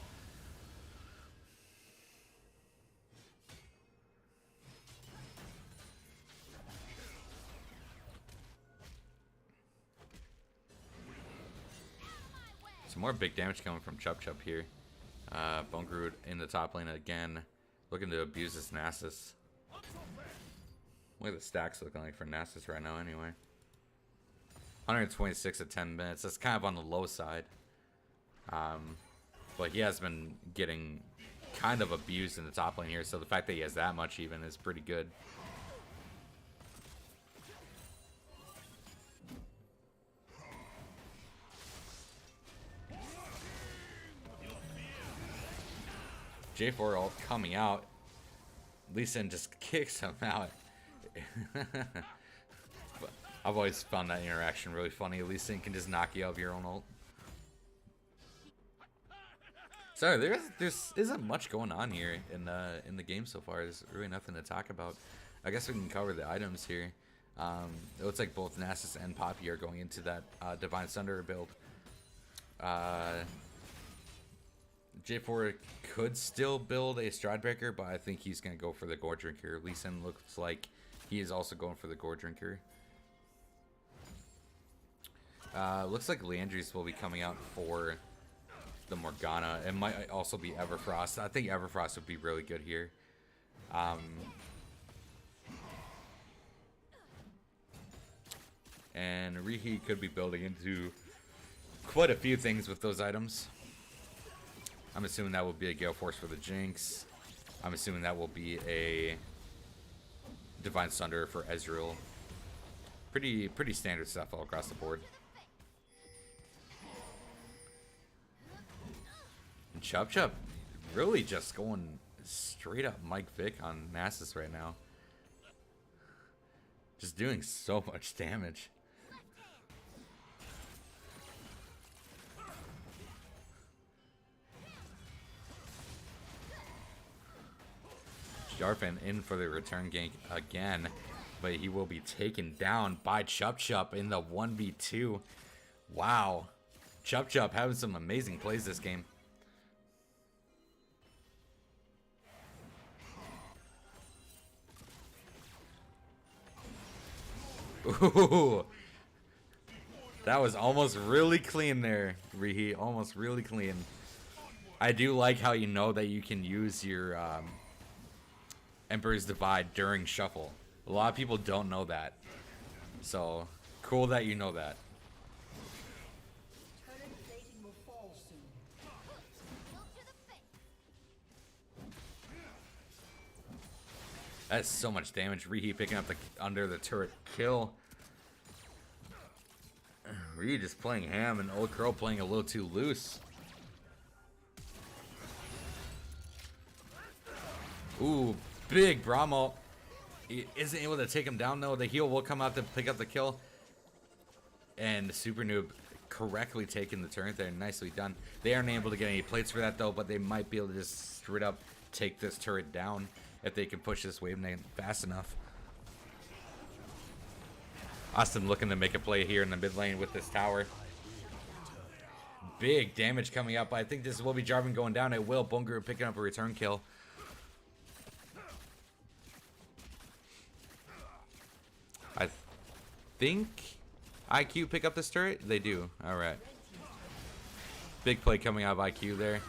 Some more big damage coming from Chup here. Bongru in the top lane again, looking to abuse this Nasus. What are the stacks looking like for Nasus right now anyway? 126 at 10 minutes. That's kind of on the low side. But he has been getting kind of abused in the top lane here, so the fact that he has that much even is pretty good. J4 ult coming out. Lee Sin just kicks him out. I've always found that interaction really funny. Lee Sin can just knock you out of your own ult. Sorry, there isn't much going on here in the game so far. There's really nothing to talk about. I guess we can cover the items here. It looks like both Nasus and Poppy are going into that Divine Thunder build. J4 could still build a Stridebreaker, but I think he's going to go for the Gore Drinker. Lee Sin looks like he is also going for the Gore Drinker. Looks like Leandries will be coming out for the Morgana. It might also be Everfrost. I think Everfrost would be really good here. And Rihi could be building into quite a few things with those items. I'm assuming that will be a Gale Force for the Jinx. I'm assuming that will be a Divine Thunder for Ezreal. Pretty standard stuff all across the board. And Chup Chup really just going straight up Mike Vick on Nasus right now. Just doing so much damage. Jarvan in for the return gank again, but he will be taken down by Chup Chup in the 1v2. Wow. Chup Chup having some amazing plays this game. Ooh. That was almost really clean there, Rihi. Almost really clean. I do like how you know that you can use your Emperor's Divide during shuffle. A lot of people don't know that. So, cool that you know that. That's so much damage. Rihi picking up the under the turret kill. Rihi just playing ham and Old Crow playing a little too loose. Ooh, big Brahmo. He isn't able to take him down though. The heal will come out to pick up the kill. And Super Noob correctly taking the turret there. Nicely done. They aren't able to get any plates for that though, but they might be able to just straight up take this turret down if they can push this wave name fast enough. Austin looking to make a play here in the mid lane with this tower. Big damage coming up. I think this will be Jarvan going down. It will. Bungaru picking up a return kill. I think IQ pick up this turret? They do. Alright. Big play coming out of IQ there.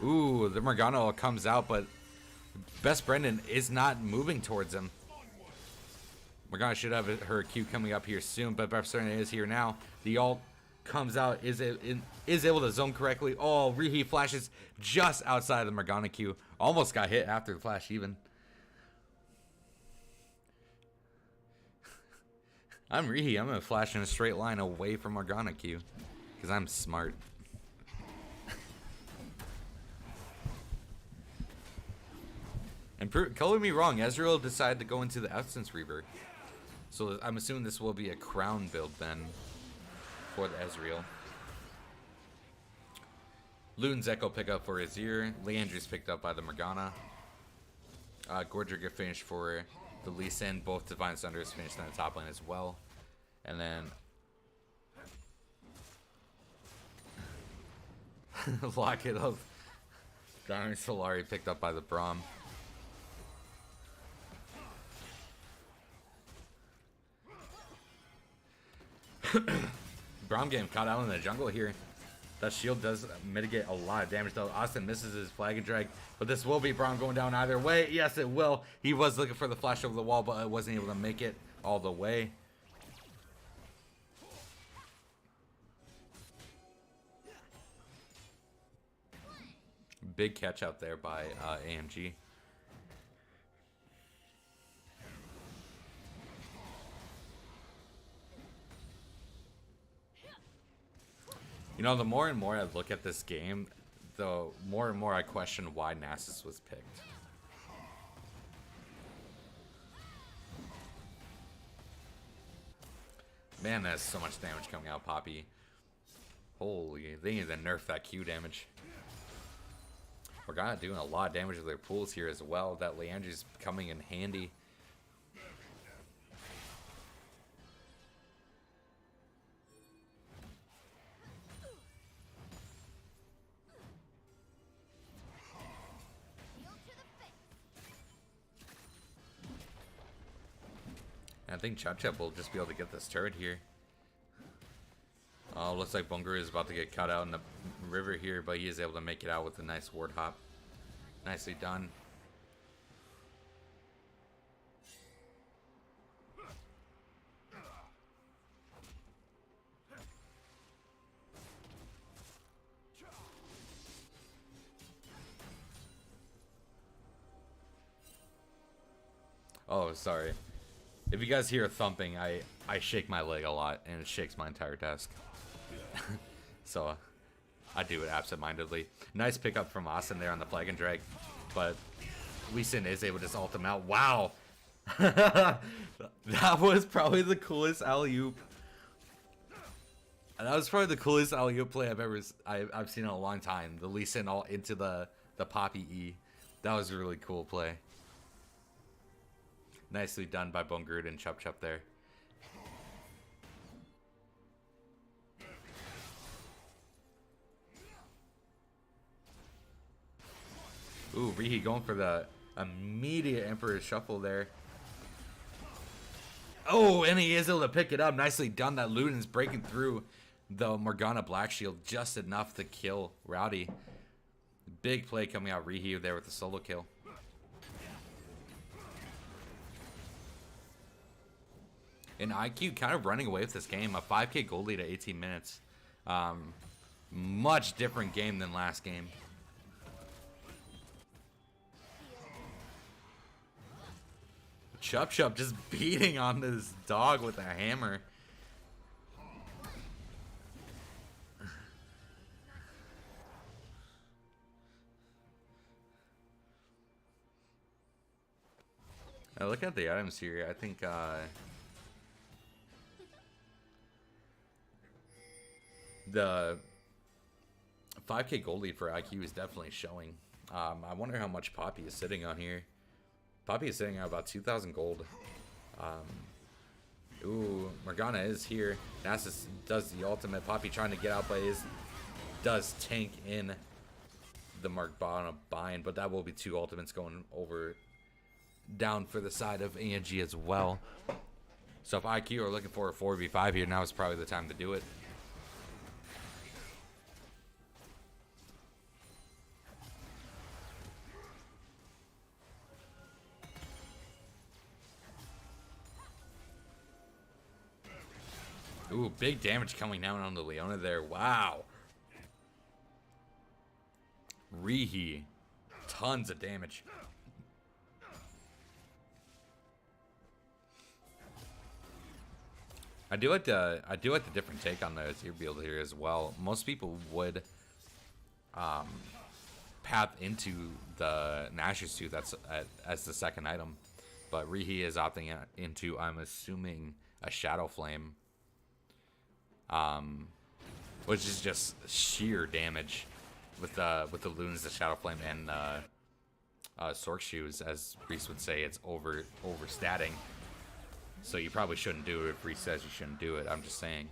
Ooh, the Morgana comes out, but Best Brendan is not moving towards him. Morgana should have her Q coming up here soon, but Best Brendan is here now. The ult comes out, is able to zone correctly. Oh, Rihi flashes just outside of the Morgana Q. Almost got hit after the flash even. I'm Rihi. I'm going to flash in a straight line away from Morgana Q. Because I'm smart. And color me wrong, Ezreal decided to go into the Essence Reaver. So I'm assuming this will be a crown build then for the Ezreal. Luden's Echo pick up for Azir. Leandry's picked up by the Morgana. Gordriga finished for the Lee Sin. Both Divine Thunders finished on the top lane as well. And then Locket of Diamond Solari picked up by the Braum. Braum getting caught out in the jungle here. That shield does mitigate a lot of damage though. Austin misses his flag and drag, but this will be Braum going down either way. Yes, it will. He was looking for the flash over the wall, but wasn't able to make it all the way. Big catch out there by AMG. You know, the more and more I look at this game, the more and more I question why Nasus was picked. Man, that's so much damage coming out, Poppy. Holy, they need to nerf that Q damage. Morgana doing a lot of damage with their pools here as well. That Leandri's coming in handy. I think Chop Chop will just be able to get this turret here. Oh, looks like Bungaroo is about to get cut out in the river here, but he is able to make it out with a nice ward hop. Nicely done. Oh, sorry. If you guys hear a thumping, I shake my leg a lot, and it shakes my entire desk. So, I do it absentmindedly. Nice pickup from Austin there on the Flag and Drag, but WeSin is able to just ult him out. Wow! That was probably the coolest alley-oop. That was probably the coolest alley-oop play I've seen in a long time. The Lee Sin all into the Poppy E. That was a really cool play. Nicely done by Bungaroo and Chup Chup there. Ooh, Rihi going for the immediate Emperor's Shuffle there. Oh, and he is able to pick it up. Nicely done. That Luden's breaking through the Morgana Black Shield just enough to kill Rowdy. Big play coming out Rihi there with the solo kill. And IQ kind of running away with this game. A 5k gold lead at 18 minutes. Much different game than last game. Chup Chup just beating on this dog with a hammer. I look at the items here. I think the 5k gold lead for IQ is definitely showing. I wonder how much Poppy is sitting on here. Poppy is sitting at about 2,000 gold. Ooh, Morgana is here. Nasus does the ultimate. Poppy trying to get out, but does tank in the Morgana bind, but that will be 2 ultimates going over down for the side of Angie as well. So if IQ are looking for a 4v5 here, now is probably the time to do it. Ooh, big damage coming down on the Leona there. Wow. Rihi. Tons of damage. I do like the different take on the tier build here as well. Most people would path into the Nashor's Tooth as the second item, but Rihi is opting into, I'm assuming, a Shadow Flame. Which is just sheer damage with the Lunas, the Shadow Flame, and Sork Shoes. As Reese would say, it's overstatting. So you probably shouldn't do it if Reese says you shouldn't do it. I'm just saying.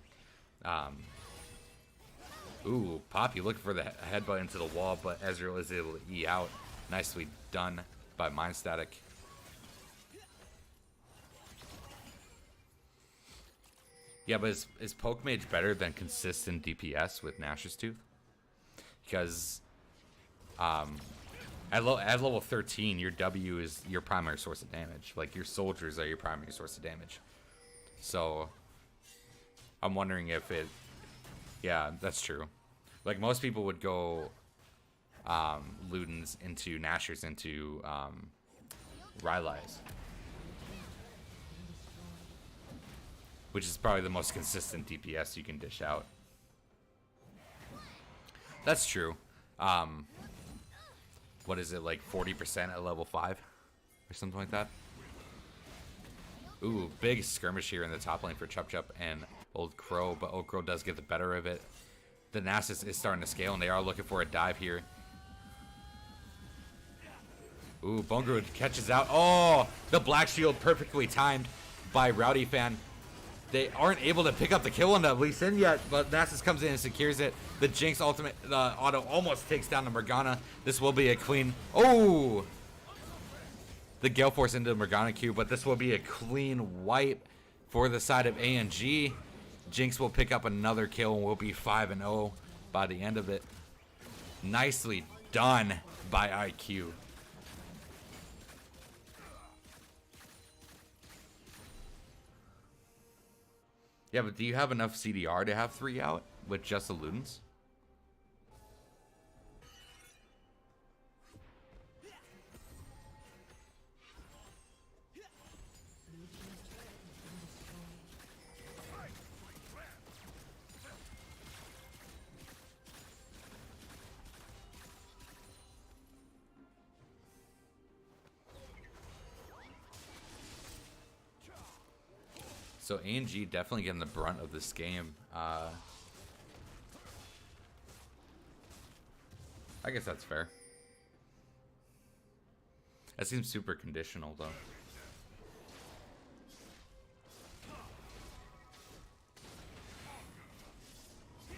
Ooh, Poppy looking for the headbutt into the wall, but Ezreal is able to E out. Nicely done by Mind Static. Yeah, but is Poke Mage better than consistent DPS with Nashor's Tooth? Because at level 13, your W is your primary source of damage. Like, your soldiers are your primary source of damage. So, I'm wondering if it... Yeah, that's true. Like, most people would go Ludens into Nashor's into Rylai's. Which is probably the most consistent DPS you can dish out. That's true. What is it, like 40% at level 5? Or something like that? Ooh, big skirmish here in the top lane for Chup Chup and Old Crow, but Old Crow does get the better of it. The Nasus is starting to scale, and they are looking for a dive here. Ooh, Bongru catches out. Oh, the Black Shield perfectly timed by Rowdy Fan. They aren't able to pick up the kill on the Lee Sin yet, but Nasus comes in and secures it. The Jinx ultimate auto almost takes down the Morgana. This will be a clean. Oh! The Gale Force into the Morgana Q, but this will be a clean wipe for the side of ANG. Jinx will pick up another kill and will be 5-0 by the end of it. Nicely done by IQ. Yeah, but do you have enough CDR to have 3 out with just the Ludens? So ANG definitely getting the brunt of this game. I guess that's fair. That seems super conditional though.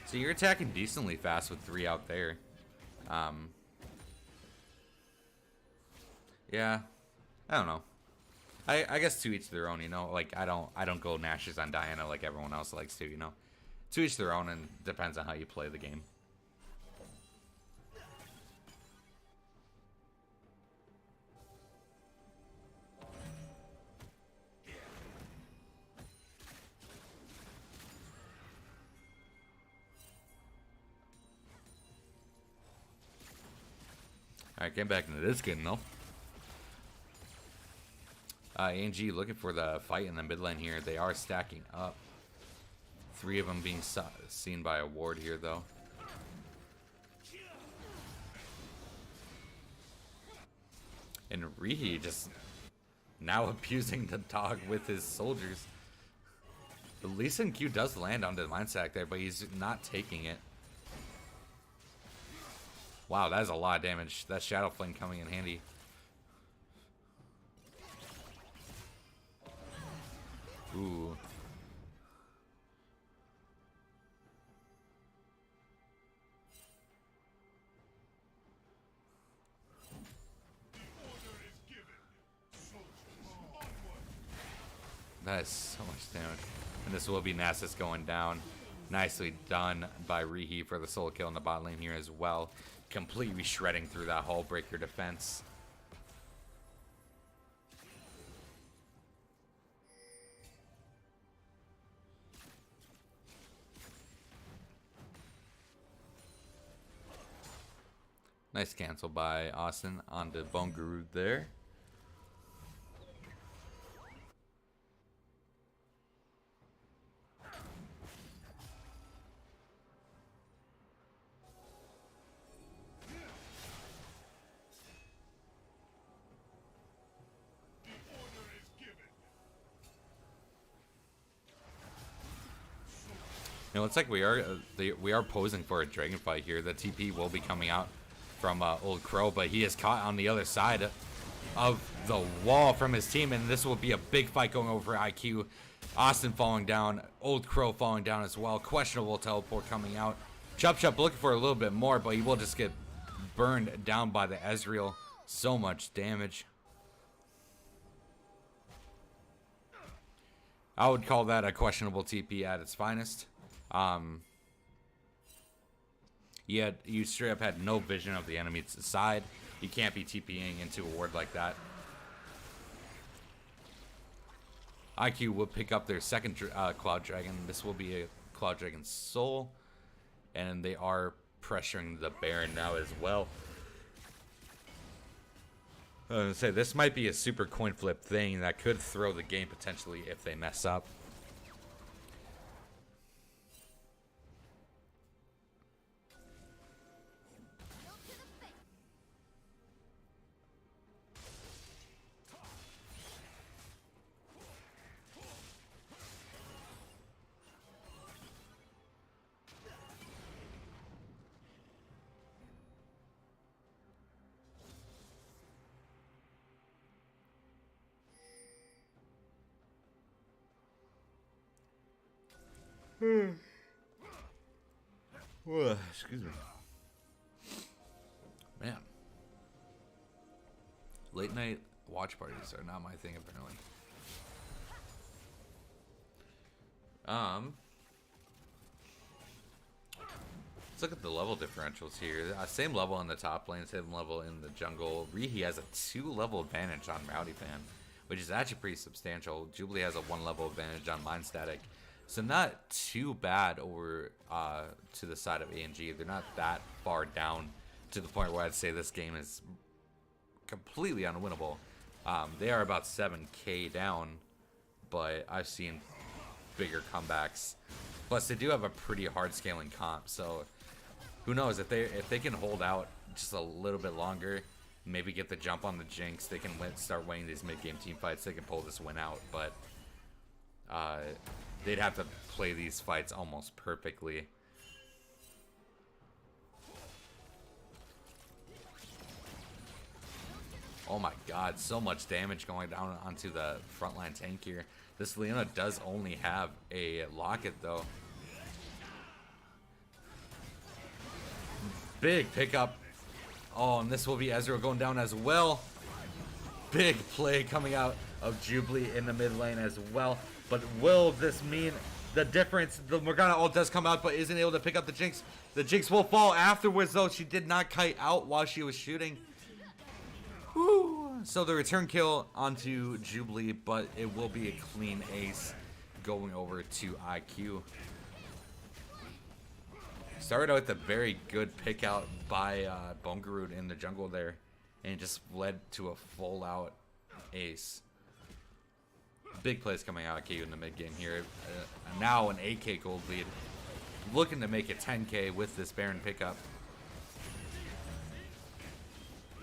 So you're attacking decently fast with 3 out there. Yeah, I don't know. I guess to each their own, you know. Like I don't go Nashes on Diana like everyone else likes to, you know. To each their own, and depends on how you play the game. Alright, getting back into this game though. ANG looking for the fight in the mid lane here. They are stacking up. 3 of them being seen by a ward here, though. And Rihi just now abusing the dog with his soldiers. The Lee Sin Q does land onto the Mind Sack there, but he's not taking it. Wow, that is a lot of damage. That Shadow Flame coming in handy. Ooh. That is so much damage. And this will be Nasus going down. Nicely done by Rihi for the solo kill in the bot lane here as well. Completely shredding through that Hull Breaker defense. Nice cancel by Austin onto Bone Guru there. You know, it's like we are posing for a dragon fight here. The TP will be coming out from Old Crow, but he is caught on the other side of the wall from his team, and this will be a big fight going over IQ. Austin falling down, Old Crow falling down as well. Questionable teleport coming out. Chop looking for a little bit more, but he will just get burned down by the Ezreal. So much damage. I would call that a questionable TP at its finest. You straight up had no vision of the enemy's side. You can't be TPing into a ward like that. IQ will pick up their second Cloud Dragon. This will be a Cloud Dragon Soul. And they are pressuring the Baron now as well. I was gonna say, this might be a super coin flip thing that could throw the game potentially if they mess up. Excuse me. Man. Late night watch parties are not my thing, apparently. Let's look at the level differentials here. Same level in the top lane, same level in the jungle. Rihi has a 2-level advantage on Rowdy Fan, which is actually pretty substantial. Jubilee has a 1-level advantage on Mind Static. So not too bad over to the side of ANG. They're not that far down to the point where I'd say this game is completely unwinnable. They are about 7k down, but I've seen bigger comebacks. Plus, they do have a pretty hard scaling comp, so who knows, if they can hold out just a little bit longer, maybe get the jump on the Jinx, they can start winning these mid-game team fights, they can pull this win out, but they'd have to play these fights almost perfectly. Oh my god, so much damage going down onto the frontline tank here. This Leona does only have a locket though. Big pickup. Oh, and this will be Ezreal going down as well. Big play coming out of Jubilee in the mid lane as well. But will this mean the difference? The Morgana ult does come out, but isn't able to pick up the Jinx. The Jinx will fall afterwards though. She did not kite out while she was shooting. Woo. So the return kill onto Jubilee, but it will be a clean ace going over to IQ. Started out with a very good pick out by Bongarud in the jungle there, and it just led to a full out ace. Big plays coming out of IQ in the mid game here. Now an 8k gold lead, looking to make it 10k with this Baron pickup.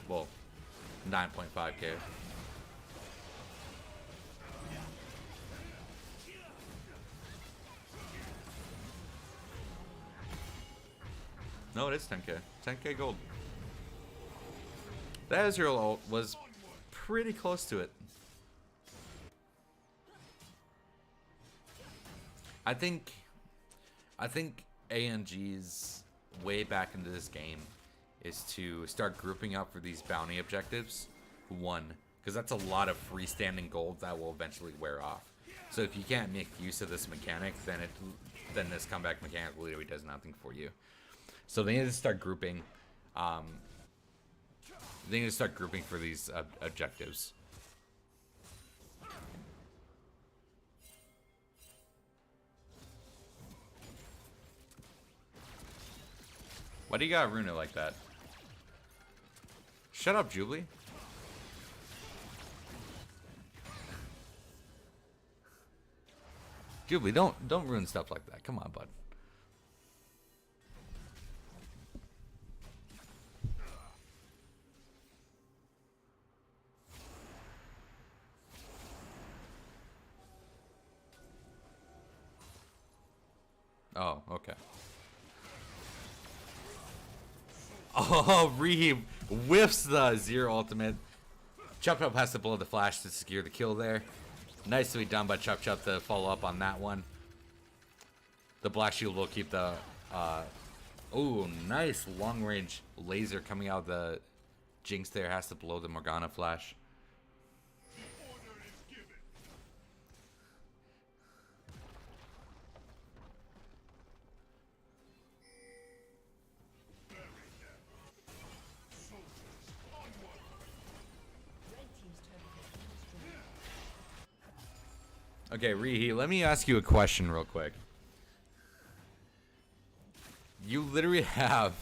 Well, 9.5k. No, it is 10k. 10k gold. That Ezreal ult was pretty close to it. I think ANG's way back into this game is to start grouping up for these bounty objectives. One, because that's a lot of freestanding gold that will eventually wear off. So if you can't make use of this mechanic, then this comeback mechanic literally does nothing for you. So they need to start grouping. They need to start grouping for these objectives. Why do you gotta ruin it like that? Shut up, Jubilee. Jubilee, don't ruin stuff like that. Come on, bud. Oh, okay. Oh, Rihi whiffs the zero ultimate. Chup Chup has to blow the flash to secure the kill there. Nicely done by Chup Chup to follow up on that one. The Black Shield will keep the... oh, nice long range laser coming out of the Jinx there. Has to blow the Morgana flash. Okay, Rihi, let me ask you a question real quick. You literally have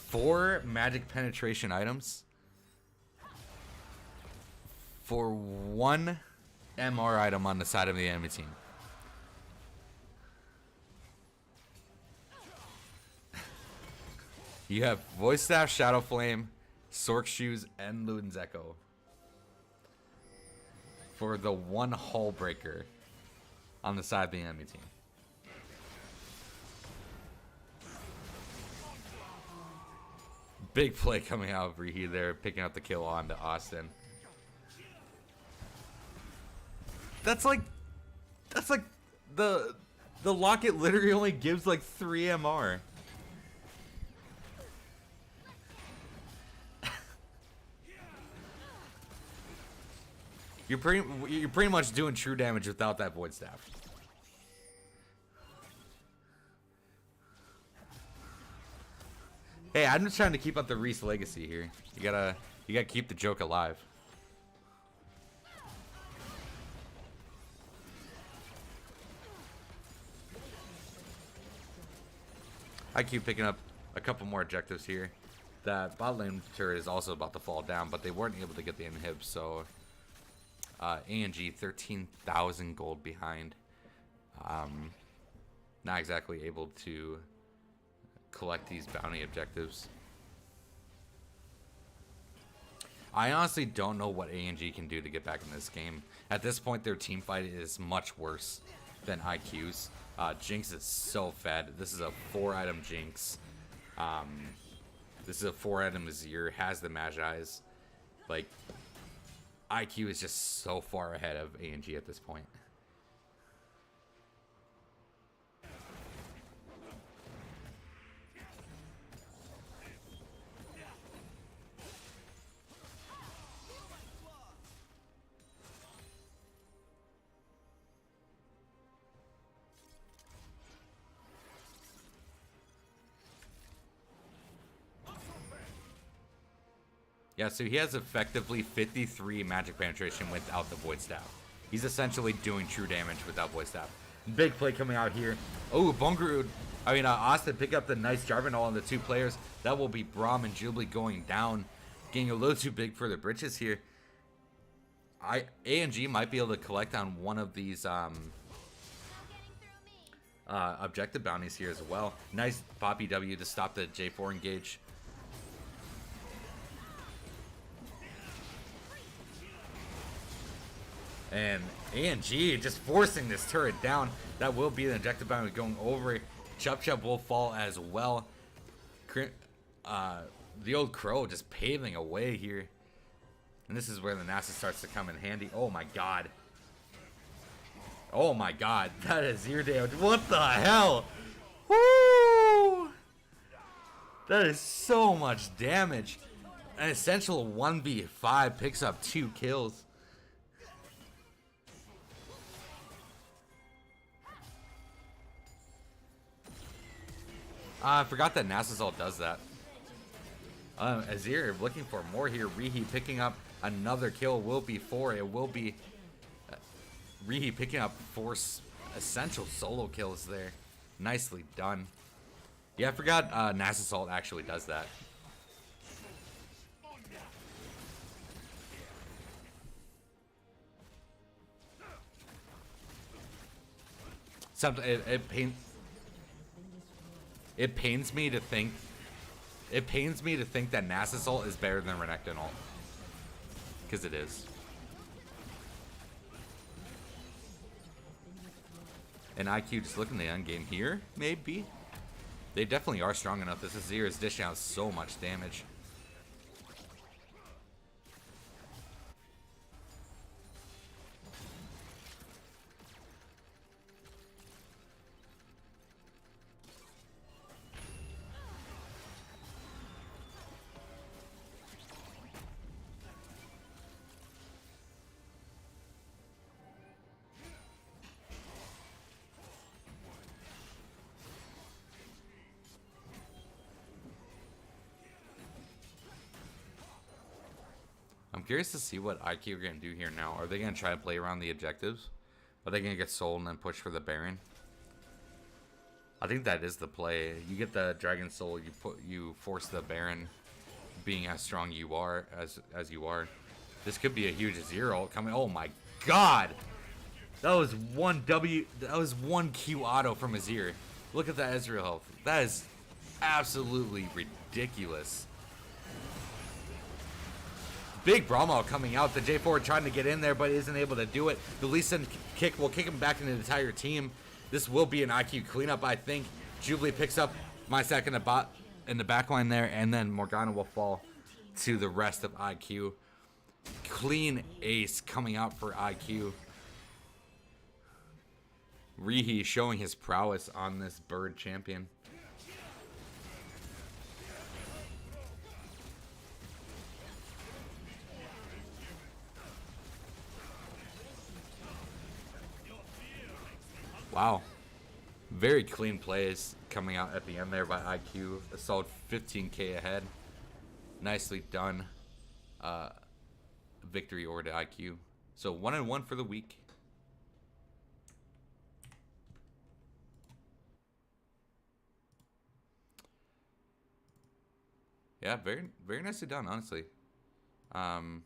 4 magic penetration items for 1 MR item on the side of the enemy team. You have Voice Staff, Shadow Flame, Sork Shoes, and Luden's Echo for the 1 Hull Breaker on the side of the enemy team. Big play coming out of Rihi there, picking up the kill on to Austin. That's like the The locket literally only gives like 3 MR. You're pretty much doing true damage without that void staff. Hey, I'm just trying to keep up the Reese legacy here. You gotta keep the joke alive. I keep picking up a couple more objectives here. That bot lane turret is also about to fall down, but they weren't able to get the inhib, so ANG 13,000 gold behind. Not exactly able to collect these bounty objectives. I honestly don't know what ANG can do to get back in this game. At this point, their team fight is much worse than IQ's. Jinx is so fed. This is a 4-item Jinx. This is a 4-item Azir. Has the Magi's. Like, IQ is just so far ahead of ANG at this point. Yeah, so he has effectively 53 magic penetration without the void staff. He's essentially doing true damage without void staff. Big play coming out here. Oh, Austin pick up the nice Jarvanol on the 2 players. That will be Braum and Jubilee going down. Getting a little too big for the britches here. ANG might be able to collect on one of these objective bounties here as well. Nice Poppy W to stop the J4 engage. And ANG just forcing this turret down. That will be an objective bounty going over. Chup Chup will fall as well. The old Crow just paving a way here. And this is where the NASA starts to come in handy. Oh my god. Oh my god. That is ear damage. What the hell? Woo! That is so much damage. An essential 1v5 picks up 2 kills. I forgot that Nasus ult does that. Azir looking for more here. Rihi picking up another kill. Will be 4. It will be Rihi picking up 4 essential solo kills there. Nicely done. Yeah, I forgot Nasus ult actually does that. Something it pains me to think that Nasus ult is better than Renekton ult. Because it is. And IQ just looking the end game here, maybe. They definitely are strong enough. This Azir is dishing out so much damage. I'm curious to see what IQ are going to do here now. Are they going to try to play around the objectives? Are they going to get sold and then push for the Baron? I think that is the play. You get the Dragon Soul, you force the Baron, being as strong you are as you are. This could be a huge zero coming. Oh my god! That was one Q auto from Azir. Look at that Ezreal health. That is absolutely ridiculous. Big Brahma coming out. The J4 trying to get in there, but isn't able to do it. The Lee Sin kick will kick him back into the entire team. This will be an IQ cleanup, I think. Jubilee picks up my second in the back line there, and then Morgana will fall to the rest of IQ. Clean ace coming out for IQ. Rihi showing his prowess on this bird champion. Wow. Very clean plays coming out at the end there by IQ. A solid 15k ahead. Nicely done. Victory over to IQ. So 1-1 for the week. Yeah, very very nicely done, honestly. 2-0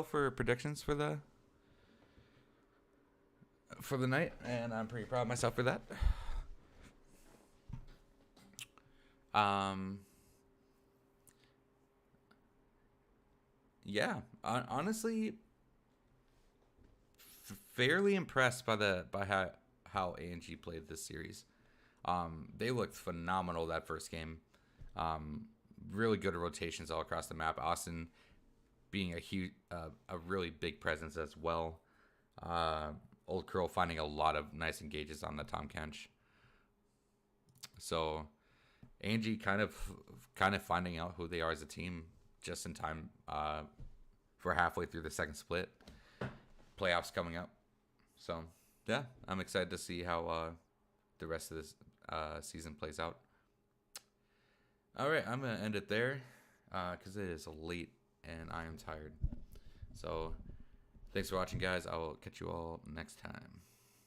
for predictions for the night, and I'm pretty proud of myself for that. Yeah, honestly, fairly impressed by how ANG played this series. They looked phenomenal that first game. Really good rotations all across the map. Austin being a really big presence as well. Old Curl finding a lot of nice engages on the Tom Kench. So Angie kind of finding out who they are as a team just in time for halfway through the second split. Playoffs coming up. So yeah, I'm excited to see how the rest of this season plays out. All right, I'm going to end it there because it is late and I am tired. So thanks for watching, guys. I will catch you all next time.